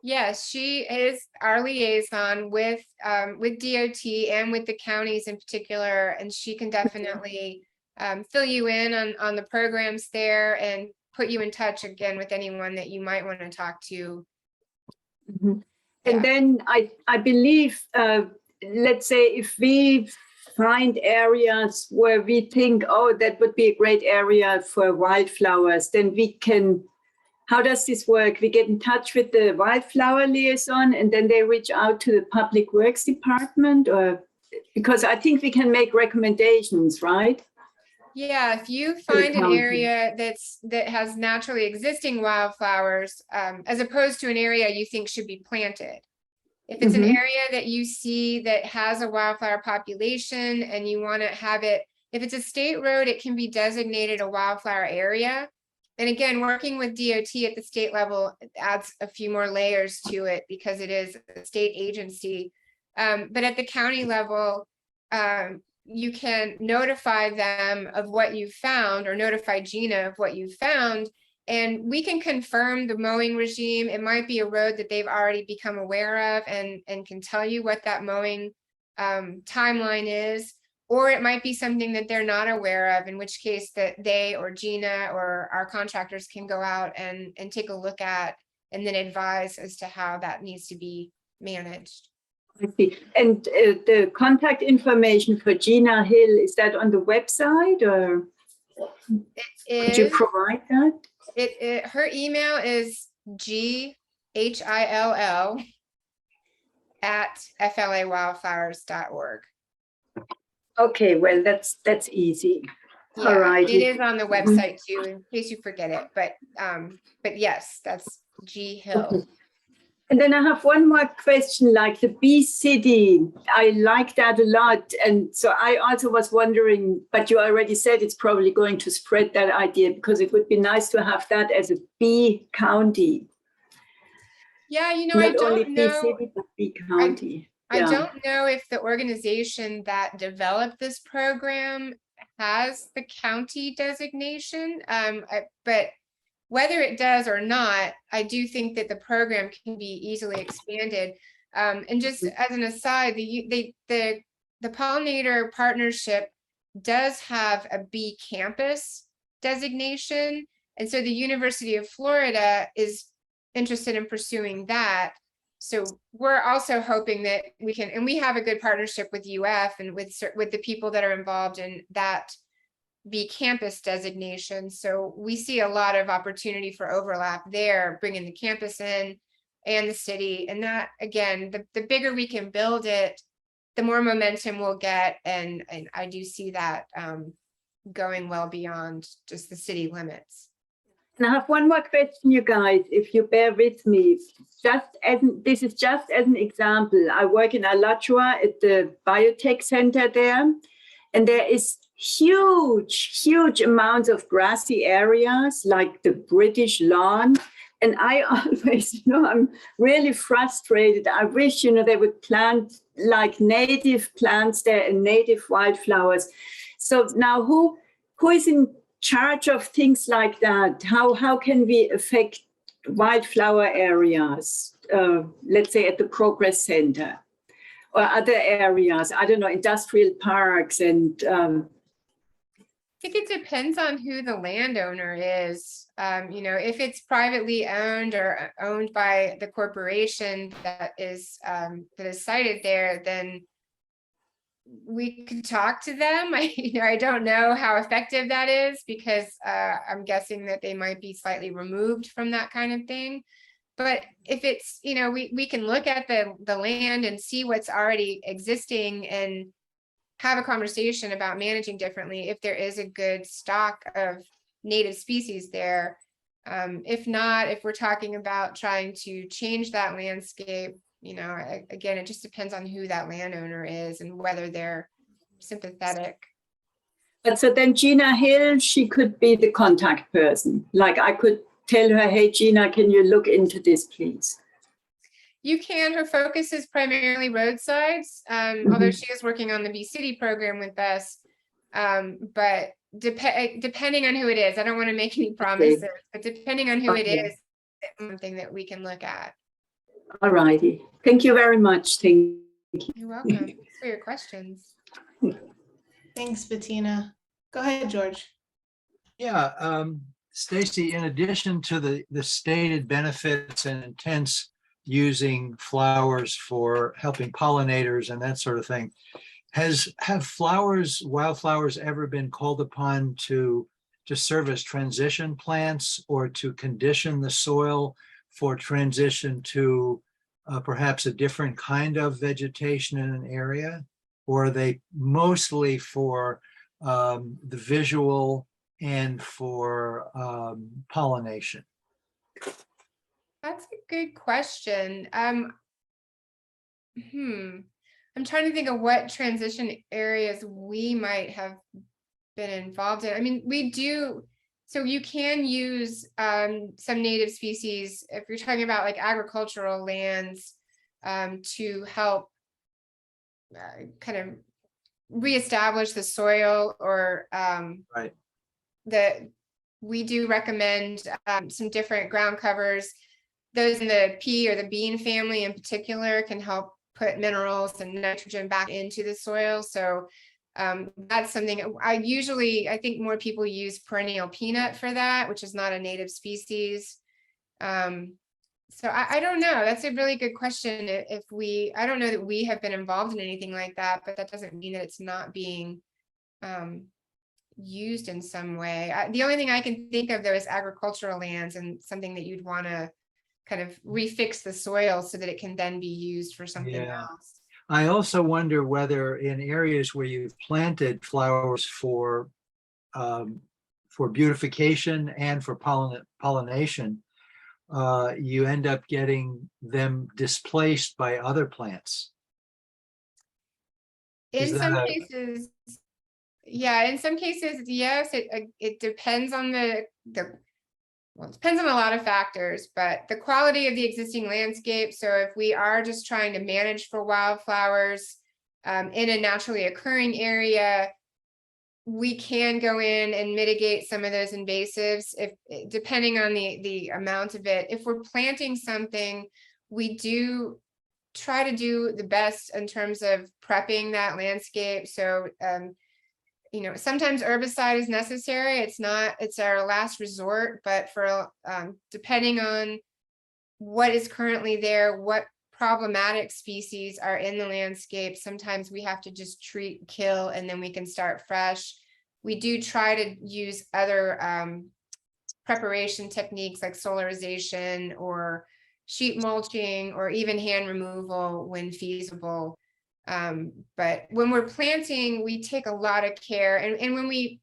Yes, she is our liaison with DOT and with the counties in particular, and she can definitely fill you in on the programs there and put you in touch again with anyone that you might want to talk to. And then I believe, let's say if we find areas where we think, oh, that would be a great area for wildflowers, then we can, how does this work? We get in touch with the wildflower liaison and then they reach out to the Public Works Department, or because I think we can make recommendations, right? Yeah, if you find an area that has naturally existing wildflowers, as opposed to an area you think should be planted. If it's an area that you see that has a wildflower population and you want to have it, if it's a state road, it can be designated a wildflower area. And again, working with DOT at the state level adds a few more layers to it because it is a state agency. But at the county level, you can notify them of what you found or notify Gina of what you found, and we can confirm the mowing regime. It might be a road that they've already become aware of and can tell you what that mowing timeline is, or it might be something that they're not aware of, in which case that they or Gina or our contractors can go out and take a look at and then advise as to how that needs to be managed. I see. And the contact information for Gina Hill, is that on the website, or could you provide that? Her email is GHILL@FLAwildflowers.org. Okay, well, that's easy. Yeah, all right. It is on the website too, in case you forget it. But yes, that's G Hill. Okay. And then I have one more question, like the Bee City. I like that a lot. And so I also was wondering, but you already said it's probably going to spread that idea, because it would be nice to have that as a bee county. Yeah, I Not don't only know. Bee City, but Bee County. I don't know if the organization that developed this program has the county designation, but whether it does or not, I do think that the program can be easily expanded. And just as an aside, the pollinator partnership does have a bee campus designation. And so the University of Florida is interested in pursuing that. So we're also hoping that we can, and we have a good partnership with UF and with the people that are involved in that bee campus designation. So we see a lot of opportunity for overlap there, bringing the campus in and the city. And that, again, the bigger we can build it, the more momentum we'll get. And I do see that going well beyond just the city limits. And I have one more question, you guys, if you bear with me. This is just as an example. I work in Alachua at the biotech center there, and there is huge amounts of grassy areas like the British lawn. And I always, I'm really frustrated. I wish, they would plant like native plants there and native wildflowers. So now who is in charge of things like that? How can we affect wildflower areas, let's say at the Progress Center or other areas, I don't know, industrial parks and... I think it depends on who the landowner is. If it's privately owned or owned by the corporation that is cited there, then we could talk to them. I don't know how effective that is, because I'm guessing that they might be slightly removed from that kind of thing. But if it's, we can look at the land and see what's already existing and have a conversation about managing differently if there is a good stock of native species there. If not, if we're talking about trying to change that landscape, you know, again, it just depends on who that landowner is and whether they're sympathetic. But so then Gina Hill, she could be the contact person. Like I could tell her, hey, Gina, can you look into this, please? You can. Her focus is primarily roadsides, although she is working on the Bee City program with us. But depending on who it is, I don't want to make any promises, but depending on who it is, it's something that we can look at. All righty. Thank you very much. Thank you. You're welcome. Thanks for your questions. Thanks, Bettina. Go ahead, George. Yeah, Stacy, in addition to the stated benefits and intents using flowers for helping pollinators and that sort of thing, have wildflowers ever been called upon to serve as transition plants or to condition the soil for transition to perhaps a different kind of vegetation in an area? Or are they mostly for the visual and for pollination? That's a good question. I'm trying to think of what transition areas we might have been involved in. I mean, we do, so you can use some native species if you're talking about like agricultural lands to help kind of reestablish the soil, or Right. we do recommend some different ground covers. Those in the pea or the bean family in particular can help put minerals and nitrogen back into the soil. So that's something I think more people use perennial peanut for that, which is not a native species. So I don't know. That's a really good question. I don't know that we have been involved in anything like that, but that doesn't mean that it's not being used in some way. The only thing I can think of though is agricultural lands and something that you'd want to kind of refix the soil so that it can then be used for something else. I also wonder whether in areas where you've planted flowers for beautification and for pollination, you end up getting them displaced by other plants. In some cases, yes, it depends on it depends on a lot of factors, but the quality of the existing landscape. So if we are just trying to manage for wildflowers in a naturally occurring area, we can go in and mitigate some of those invasives depending on the amount of it. If we're planting something, we do try to do the best in terms of prepping that landscape. So you know, sometimes herbicide is necessary. It's our last resort, but for depending on what is currently there, what problematic species are in the landscape, sometimes we have to just treat, kill, and then we can start fresh. We do try to use other preparation techniques like solarization or sheet mulching or even hand removal when feasible. But when we're planting, we take a lot of care, and when we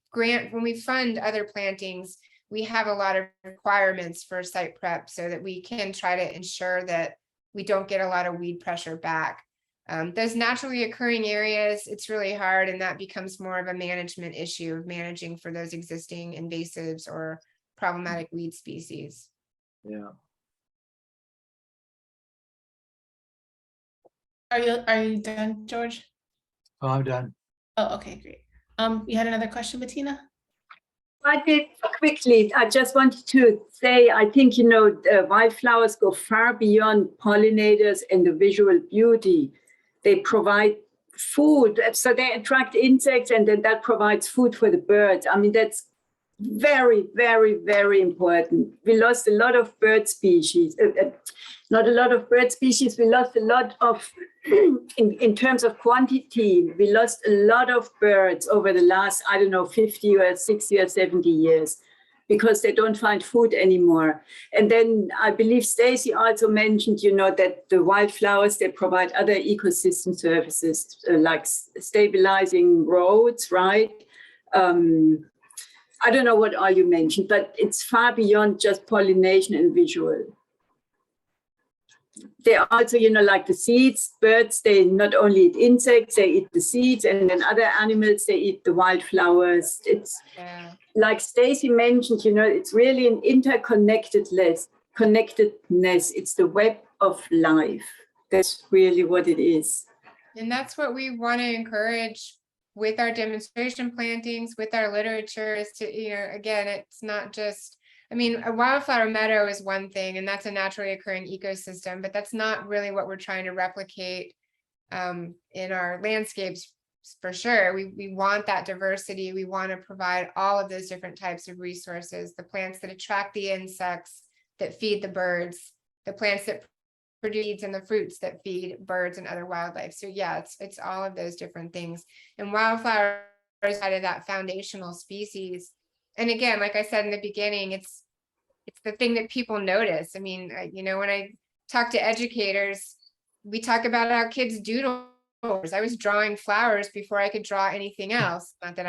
fund other plantings, we have a lot of requirements for site prep so that we can try to ensure that we don't get a lot of weed pressure back. Those naturally occurring areas, it's really hard, and that becomes more of a management issue of managing for those existing invasives or problematic weed species. Yeah. Are you done, George? Oh, I'm done. Oh, okay, great. You had another question, Bettina? I did quickly. I just wanted to say, I think, you know, wildflowers go far beyond pollinators and the visual beauty. They provide food, so they attract insects, and then that provides food for the birds. I mean, that's very, very, very important. We lost a lot of bird species. Not a lot of bird species. We lost a lot of, in terms of quantity, we lost a lot of birds over the last, 50 or 60 or 70 years, because they don't find food anymore. And then I believe Stacy also mentioned, you know, that the wildflowers, they provide other ecosystem services, like stabilizing roads, right? I don't know what all you mentioned, but it's far beyond just pollination and visual. They also, like the seeds, birds, they not only eat insects, they eat the seeds, and then other animals, they eat the wildflowers. It's like Stacy mentioned, it's really an connectedness. It's the web of life. That's really what it is. And that's what we want to encourage with our demonstration plantings, with our literature, is to, again, it's not just, a wildflower meadow is one thing, and that's a naturally occurring ecosystem, but that's not really what we're trying to replicate in our landscapes, for sure. We want that diversity. We want to provide all of those different types of resources, the plants that attract the insects that feed the birds, the plants that produce seeds and the fruits that feed birds and other wildlife. So yeah, it's all of those different things. And wildflowers out of that foundational species. And again, like I said in the beginning, it's the thing that people notice. When I talk to educators, we talk about how kids doodle. I was drawing flowers before I could draw anything else. Not that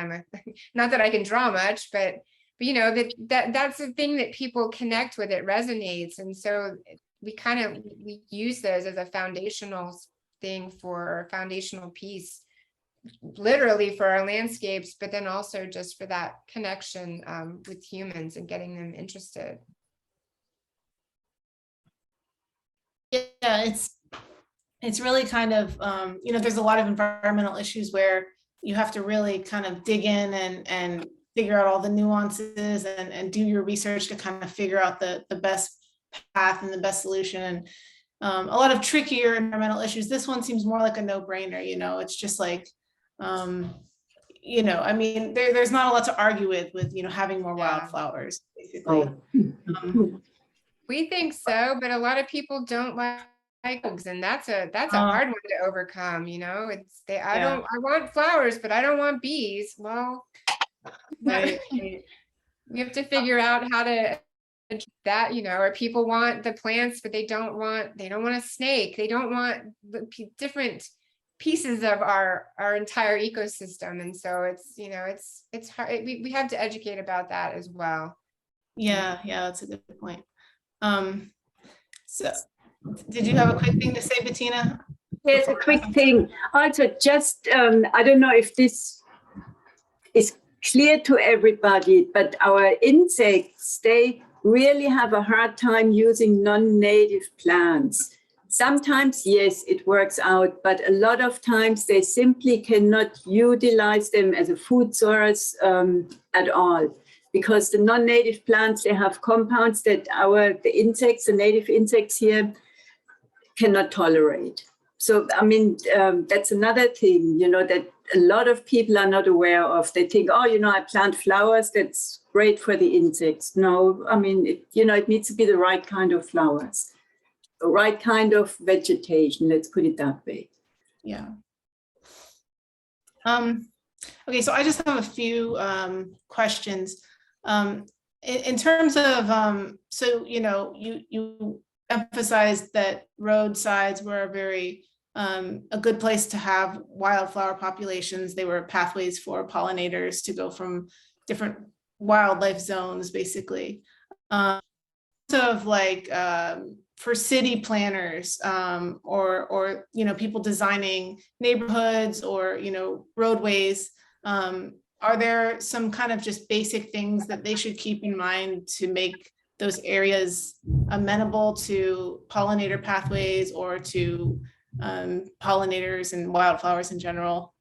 I can draw much, but that's the thing that people connect with. It resonates, and so we use those as a foundational thing for a foundational piece, literally for our landscapes, but then also just for that connection with humans and getting them interested. Yeah, it's really kind of, there's a lot of environmental issues where you have to really kind of dig in and figure out all the nuances and do your research to kind of figure out the best path and the best solution. And a lot of trickier environmental issues. This one seems more like a no-brainer, it's just like, there's not a lot to argue with, having more wildflowers, basically. We think so, but a lot of people don't like bugs, and that's a hard one to overcome. I want flowers, but I don't want bees. Well, Right. we have to figure out how to that, or people want the plants, but they don't want a snake. They don't want the different pieces of our entire ecosystem. And so it's hard. We have to educate about that as well. Yeah, that's a good point. So did you have a quick thing to say, Bettina? Yes, a quick thing. Also, just, I don't know if this is clear to everybody, but our insects, they really have a hard time using non-native plants. Sometimes, yes, it works out, but a lot of times they simply cannot utilize them as a food source at all. Because the non-native plants, they have compounds that the native insects here cannot tolerate. So, that's another thing, that a lot of people are not aware of. They think, I plant flowers, that's great for the insects. No, it needs to be the right kind of flowers, the right kind of vegetation, let's put it that way. Yeah. Okay, so I just have a few questions. In terms of, you emphasized that roadsides were a good place to have wildflower populations. They were pathways for pollinators to go from different wildlife zones, basically. For city planners or people designing neighborhoods or roadways, are there some kind of just basic things that they should keep in mind to make those areas amenable to pollinator pathways or to pollinators and wildflowers in general?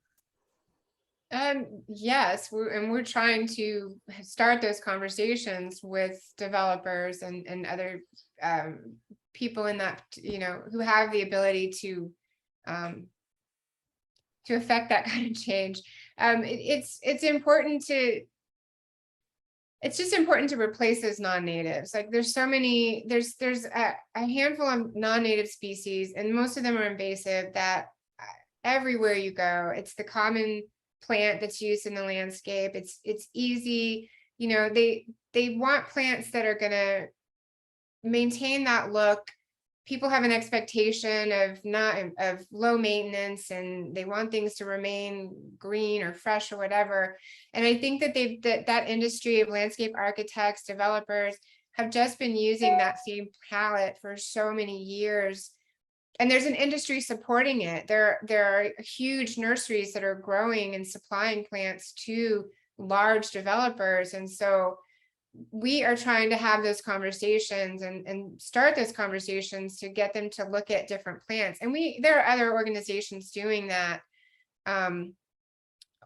Yes, we're trying to start those conversations with developers and other people in that, who have the ability to affect that kind of change. It's just important to replace those non-natives. Like there's a handful of non-native species, and most of them are invasive, that everywhere you go, it's the common plant that's used in the landscape. It's easy, they want plants that are going to maintain that look, people have an expectation of low maintenance, and they want things to remain green or fresh or whatever. And I think that that industry of landscape architects, developers have just been using that same palette for so many years. And there's an industry supporting it. There are huge nurseries that are growing and supplying plants to large developers. And so we are trying to have those conversations and start those conversations to get them to look at different plants. And there are other organizations doing that.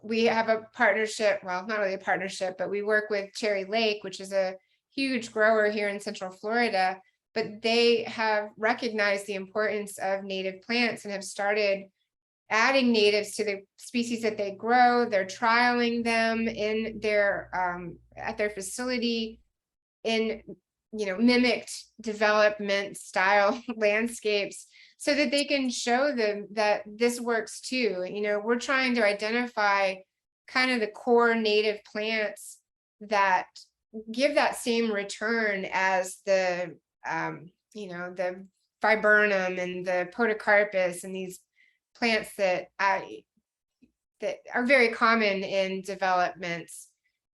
We have a partnership, well, not really a partnership, but we work with Cherry Lake, which is a huge grower here in Central Florida, but they have recognized the importance of native plants and have started adding natives to the species that they grow. They're trialing them in their at their facility in mimicked development style landscapes, so that they can show them that this works too. We're trying to identify kind of the core native plants that give that same return as the the viburnum and the podocarpus and these plants that are very common in developments,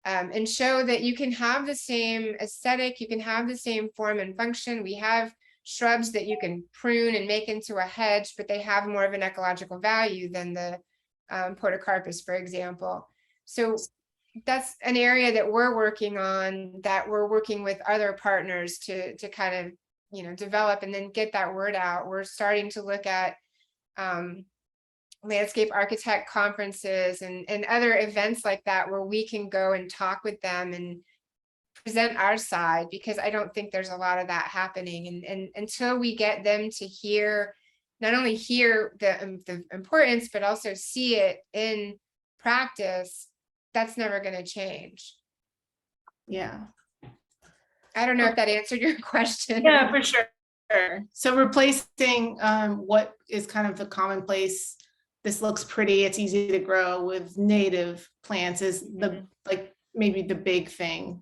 and show that you can have the same aesthetic, you can have the same form and function. We have shrubs that you can prune and make into a hedge, but they have more of an ecological value than the podocarpus, for example. So that's an area that we're working on, that we're working with other partners to kind of develop and then get that word out. We're starting to look at landscape architect conferences and other events like that, where we can go and talk with them and present our side, because I don't think there's a lot of that happening. And until we get them to not only hear the importance, but also see it in practice, that's never going to change. Yeah. I don't know if that answered your question. Yeah, for sure. So replacing what is kind of the commonplace, this looks pretty, it's easy to grow, with native plants is the maybe the big thing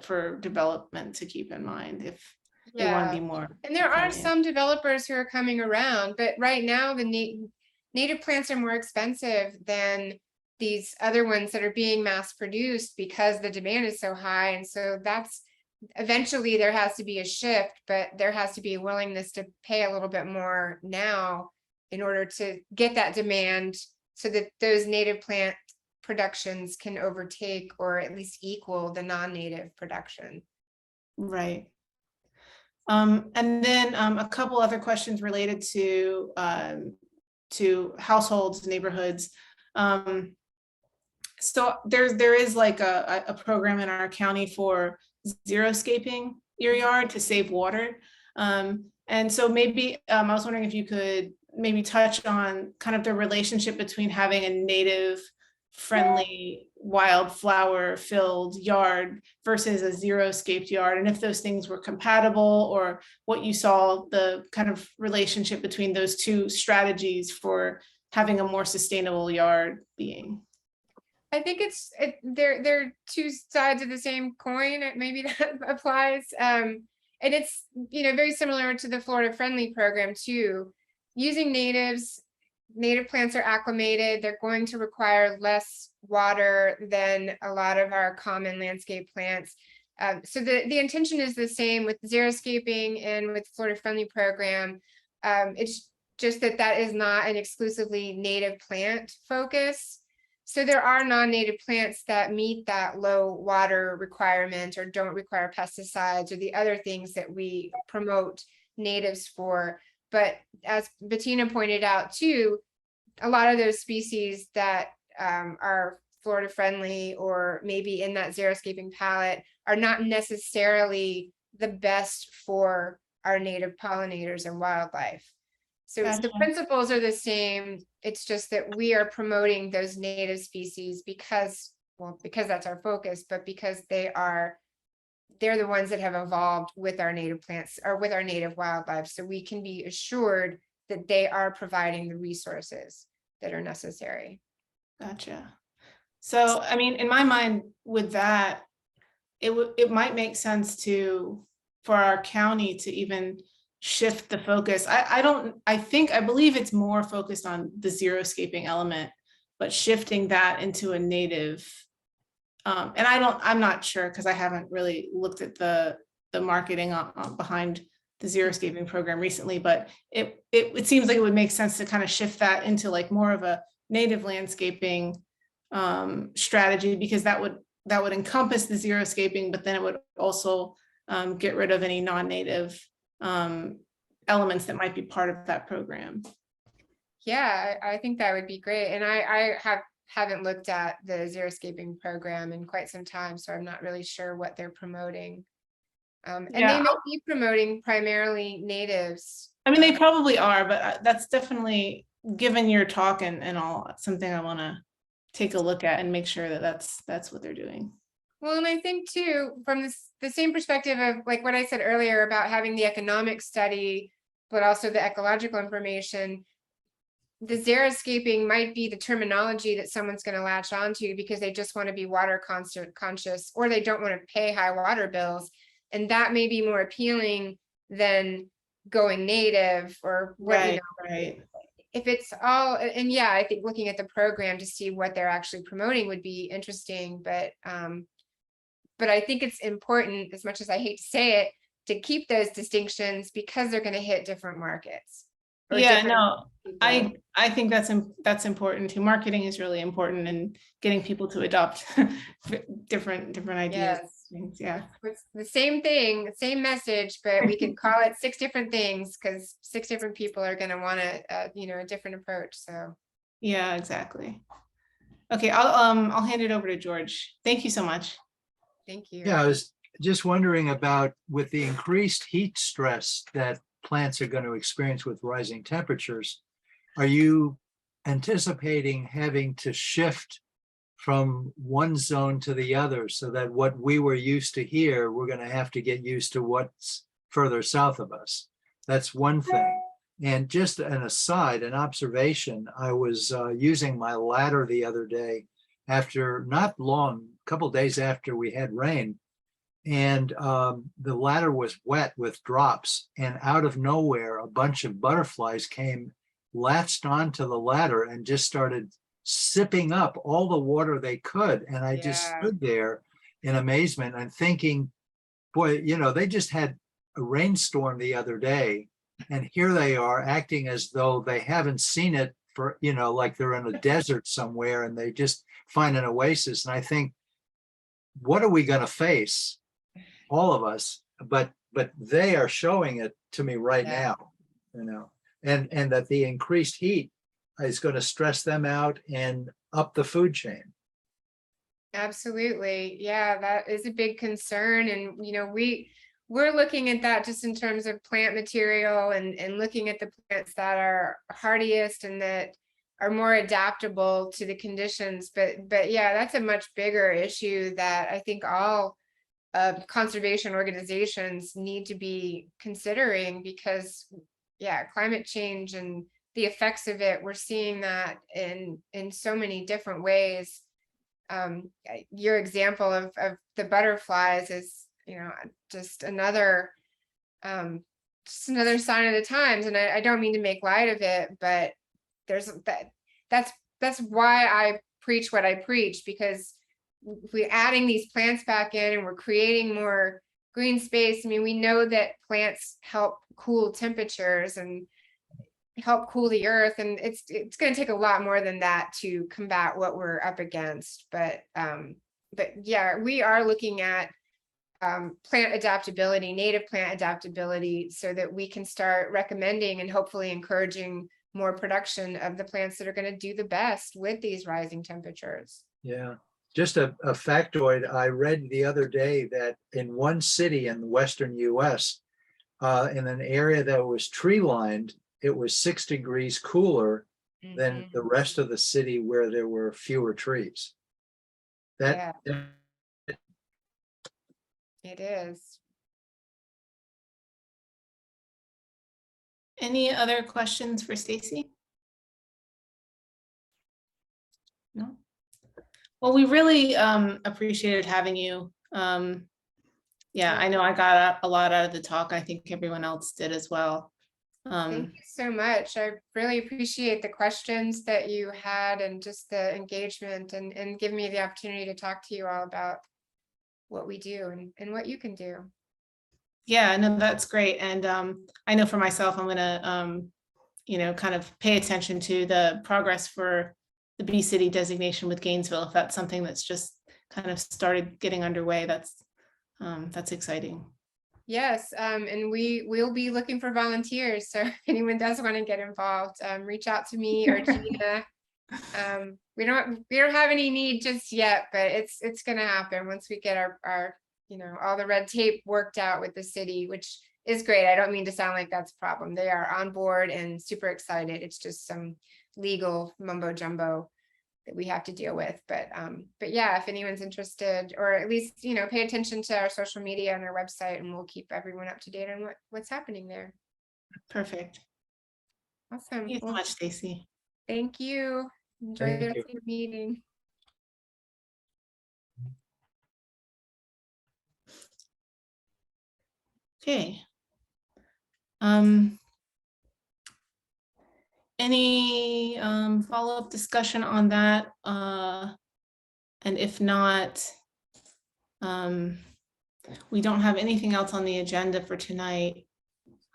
for development to keep in mind if they want to be more. And there are friendly. some developers who are coming around, but right now the native plants are more expensive than these other ones that are being mass produced because the demand is so high. And so that's eventually there has to be a shift, but there has to be a willingness to pay a little bit more now in order to get that demand, so that those native plant productions can overtake or at least equal the non-native production. Right. And then a couple other questions related to households, neighborhoods. So there is like a program in our county for xeriscaping your yard to save water. And so maybe I was wondering if you could maybe touch on kind of the relationship between having a native friendly wildflower filled yard versus a xeriscaped yard, and if those things were compatible, or what you saw the kind of relationship between those two strategies for having a more sustainable yard being. I think they're two sides of the same coin. Maybe that applies. And it's, very similar to the Florida Friendly program too. Using native plants are acclimated. They're going to require less water than a lot of our common landscape plants. So the intention is the same with xeriscaping and with Florida Friendly program. It's just that is not an exclusively native plant focus. So there are non-native plants that meet that low water requirement or don't require pesticides or the other things that we promote natives for. But as Bettina pointed out too, a lot of those species that are Florida friendly or maybe in that xeriscaping palette are not necessarily the best for our native pollinators and wildlife. So Gotcha. The principles are the same. It's just that we are promoting those native species because that's our focus, but because they're the ones that have evolved with our native plants or with our native wildlife. So we can be assured that they are providing the resources that are necessary. Gotcha. So, I mean, in my mind with that, it might make sense for our county to even shift the focus. I believe it's more focused on the xeriscaping element, but shifting that into a native. And I'm not sure because I haven't really looked at the marketing behind the xeriscaping program recently, but it seems like it would make sense to kind of shift that into like more of a native landscaping strategy, because that would encompass the xeriscaping, but then it would also get rid of any non-native elements that might be part of that program. Yeah, I think that would be great. And I haven't looked at the xeriscaping program in quite some time, so I'm not really sure what they're promoting. And Yeah, they may be promoting primarily natives. I mean, they probably are, but that's definitely, given your talk and all, something I want to take a look at and make sure that that's what they're doing. Well, and I think too, from the same perspective of like what I said earlier about having the economic study, but also the ecological information, the xeriscaping might be the terminology that someone's going to latch onto because they just want to be water conscious, or they don't want to pay high water bills. And that may be more appealing than going native or what, you know, Right. if it's all, and yeah, I think looking at the program to see what they're actually promoting would be interesting, but I think it's important, as much as I hate to say it, to keep those distinctions because they're going to hit different markets. or Yeah, different no, people. I think that's important too. Marketing is really important in getting people to adopt different ideas. Yes. Things. Yeah. It's the same thing, same message, but we can call it 6 different things because 6 different people are going to want a different approach. So Yeah, exactly. Okay, I'll hand it over to George. Thank you so much. thank you. Yeah, I was just wondering about with the increased heat stress that plants are going to experience with rising temperatures, are you anticipating having to shift from one zone to the other so that what we were used to here, we're going to have to get used to what's further south of us? That's one thing. And just an aside, an observation, I was using my ladder the other day after not long, a couple of days after we had rain, and the ladder was wet with drops, and out of nowhere, a bunch of butterflies came, latched onto the ladder and just started sipping up all the water they could. And I just Yeah. stood there in amazement and thinking, boy, they just had a rainstorm the other day, and here they are acting as though they haven't seen it for, like they're in a desert somewhere and they just find an oasis. And I think, what are we going to face? All of us, but they are showing it to me right Yeah. now, and that the increased heat is going to stress them out and up the food chain. Absolutely. Yeah, that is a big concern. And, we're looking at that just in terms of plant material and looking at the plants that are hardiest and that are more adaptable to the conditions. But yeah, that's a much bigger issue that I think all conservation organizations need to be considering because, yeah, climate change and the effects of it, we're seeing that in so many different ways. Your example of the butterflies is, just another sign of the times. And I don't mean to make light of it, but that's why I preach what I preach, because if we're adding these plants back in and we're creating more green space, I mean, we know that plants help cool temperatures and help cool the earth, and it's going to take a lot more than that to combat what we're up against. But yeah, we are looking at plant adaptability, native plant adaptability, so that we can start recommending and hopefully encouraging more production of the plants that are going to do the best with these rising temperatures. Yeah. Just a factoid, I read the other day that in one city in the Western US, in an area that was tree lined, it was 6 degrees cooler than the rest of the city where there were fewer trees. Yeah. It is. Any other questions for Stacy? No. Well, we really appreciated having you. Yeah, I know I got a lot out of the talk. I think everyone else did as well. Thank you so much. I really appreciate the questions that you had and just the engagement and giving me the opportunity to talk to you all about what we do and what you can do. Yeah, no, that's great. And I know for myself, I'm gonna kind of pay attention to the progress for the B City designation with Gainesville. If that's something that's just kind of started getting underway, that's exciting. Yes, and we'll be looking for volunteers. So if anyone does want to get involved, reach out to me or Gina. We don't have any need just yet, but it's gonna happen once we get our all the red tape worked out with the city, which is great. I don't mean to sound like that's a problem. They are on board and super excited. It's just some legal mumbo jumbo that we have to deal with. But yeah, if anyone's interested, or at least, pay attention to our social media and our website, and we'll keep everyone up to date on what's happening there. Perfect. Awesome. Thank you so Well, much, Stacy. thank you. Enjoy Thank the rest you. of your meeting. Okay. Any follow-up discussion on that? And if not, we don't have anything else on the agenda for tonight,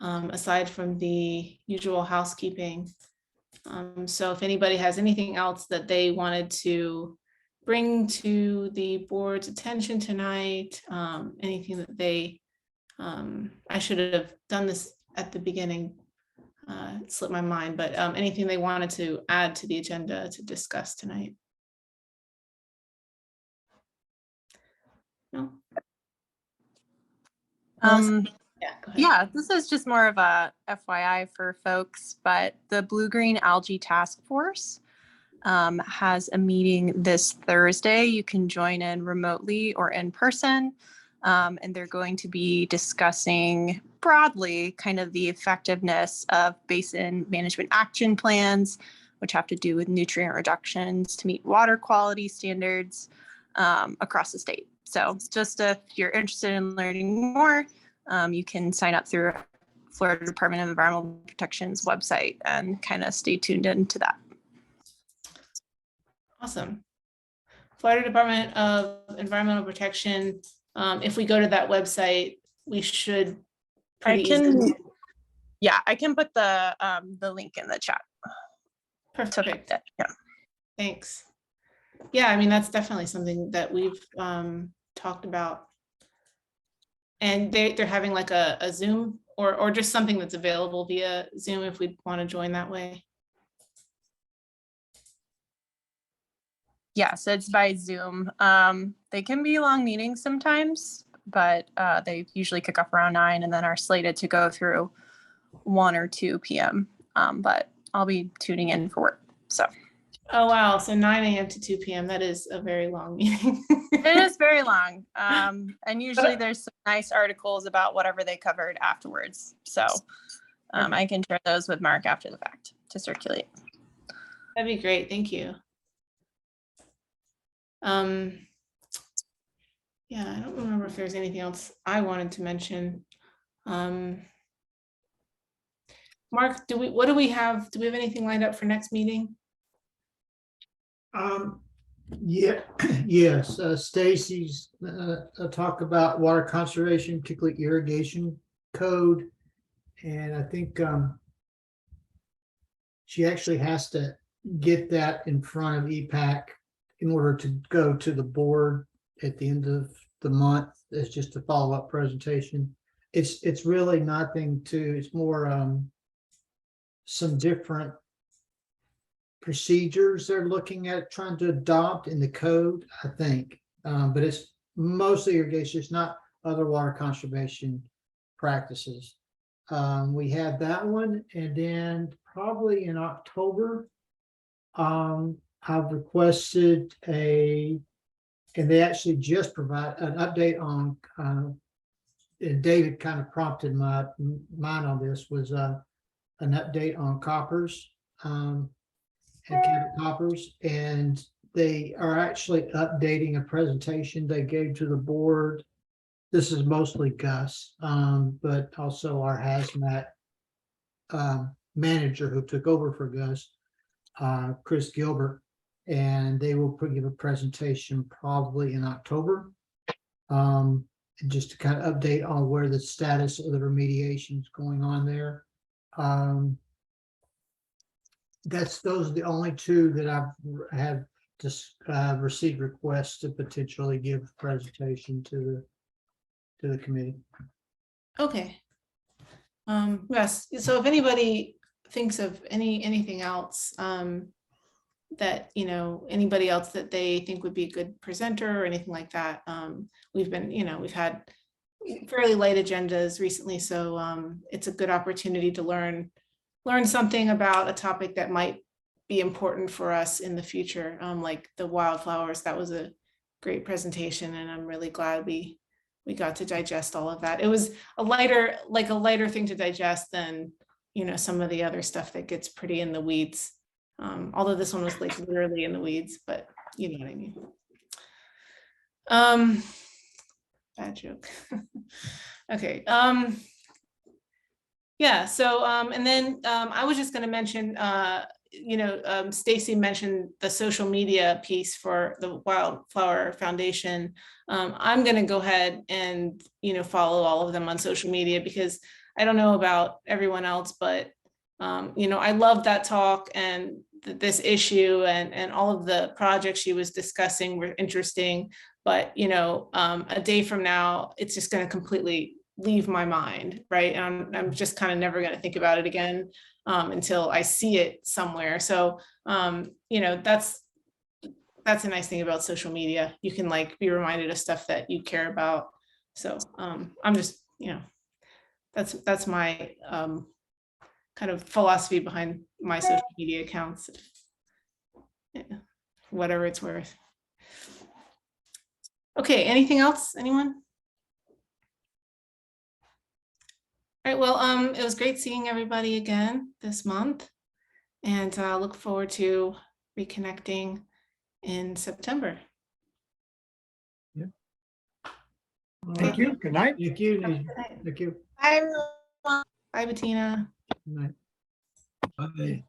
aside from the usual housekeeping. So if anybody has anything else that they wanted to bring to the board's attention tonight, anything that they, I should have done this at the beginning, it slipped my mind, but anything they wanted to add to the agenda to discuss tonight? No? Melissa? Yeah, go ahead. Yeah, this is just more of a FYI for folks, but the Blue-Green Algae Task Force has a meeting this Thursday. You can join in remotely or in person. And they're going to be discussing broadly kind of the effectiveness of basin management action plans, which have to do with nutrient reductions to meet water quality standards across the state. So just if you're interested in learning more, you can sign up through Florida Department of Environmental Protection's website and kind of stay tuned into that. Awesome. Florida Department of Environmental Protection. If we go to that website, we should pretty easily. Yeah, I can put the link in the chat. Perfect. Yeah. Thanks. Yeah, I mean, that's definitely something that we've talked about. And they're having like a Zoom or just something that's available via Zoom if we want to join that way. Yeah, so it's by Zoom. They can be long meetings sometimes, but they usually kick off around 9 and then are slated to go through 1 or 2 p.m. But I'll be tuning in for work. So. Oh, wow. So 9 a.m. to 2 p.m. That is a very long meeting. It is very long. And usually there's some nice articles about whatever they covered afterwards. So I can share those with Mark after the fact to circulate. That'd be great. Thank you. Yeah, I don't remember if there's anything else I wanted to mention. Mark, what do we have? Do we have anything lined up for next meeting? Yeah, yes, Stacy's talk about water conservation, particularly irrigation code. And I think she actually has to get that in front of EPAC in order to go to the board at the end of the month. It's just a follow-up presentation. It's really nothing it's more some different procedures they're looking at trying to adopt in the code, I think. But it's mostly irrigation, it's not other water conservation practices. We have that one, and then probably in October, I've requested and they actually just provide an update on, and David kind of prompted mine on this, was an update on coppers. And coppers, and they are actually updating a presentation they gave to the board This is mostly Gus, but also our hazmat manager who took over for Gus, Chris Gilbert, and they will give a presentation probably in October. Just to kind of update on where the status of the remediation is going on there. Those are the only two that I've had just received requests to potentially give presentation to the committee. Okay. Yes, so if anybody thinks of anything else, that, you know, anybody else that they think would be a good presenter or anything like that, we've been, you know, we've had fairly light agendas recently, so it's a good opportunity to learn something about a topic that might be important for us in the future, like the wildflowers. That was a great presentation, and I'm really glad we got to digest all of that. It was a lighter thing to digest than, you know, some of the other stuff that gets pretty in the weeds. Although this one was like literally in the weeds, but you know what I mean. Bad joke. Okay. Yeah, so and then I was just going to mention, you know, Stacy mentioned the social media piece for the Wildflower Foundation. I'm going to go ahead and, you know, follow all of them on social media, because I don't know about everyone else, but you know, I love that talk, and this issue, and all of the projects she was discussing were interesting. But, you know, a day from now, it's just going to completely leave my mind, right? And I'm just kind of never going to think about it again until I see it somewhere. So, you know, that's a nice thing about social media. You can like be reminded of stuff that you care about. So I'm just, you know, that's my kind of philosophy behind my social media accounts. Yeah, whatever it's worth. Okay, anything else, anyone? All right, well, it was great seeing everybody again this month, and I look forward to reconnecting in September. Thank you. Good night. Thank you. Thank you. Bye, everyone. Bye, Bettina. Good night. Okay.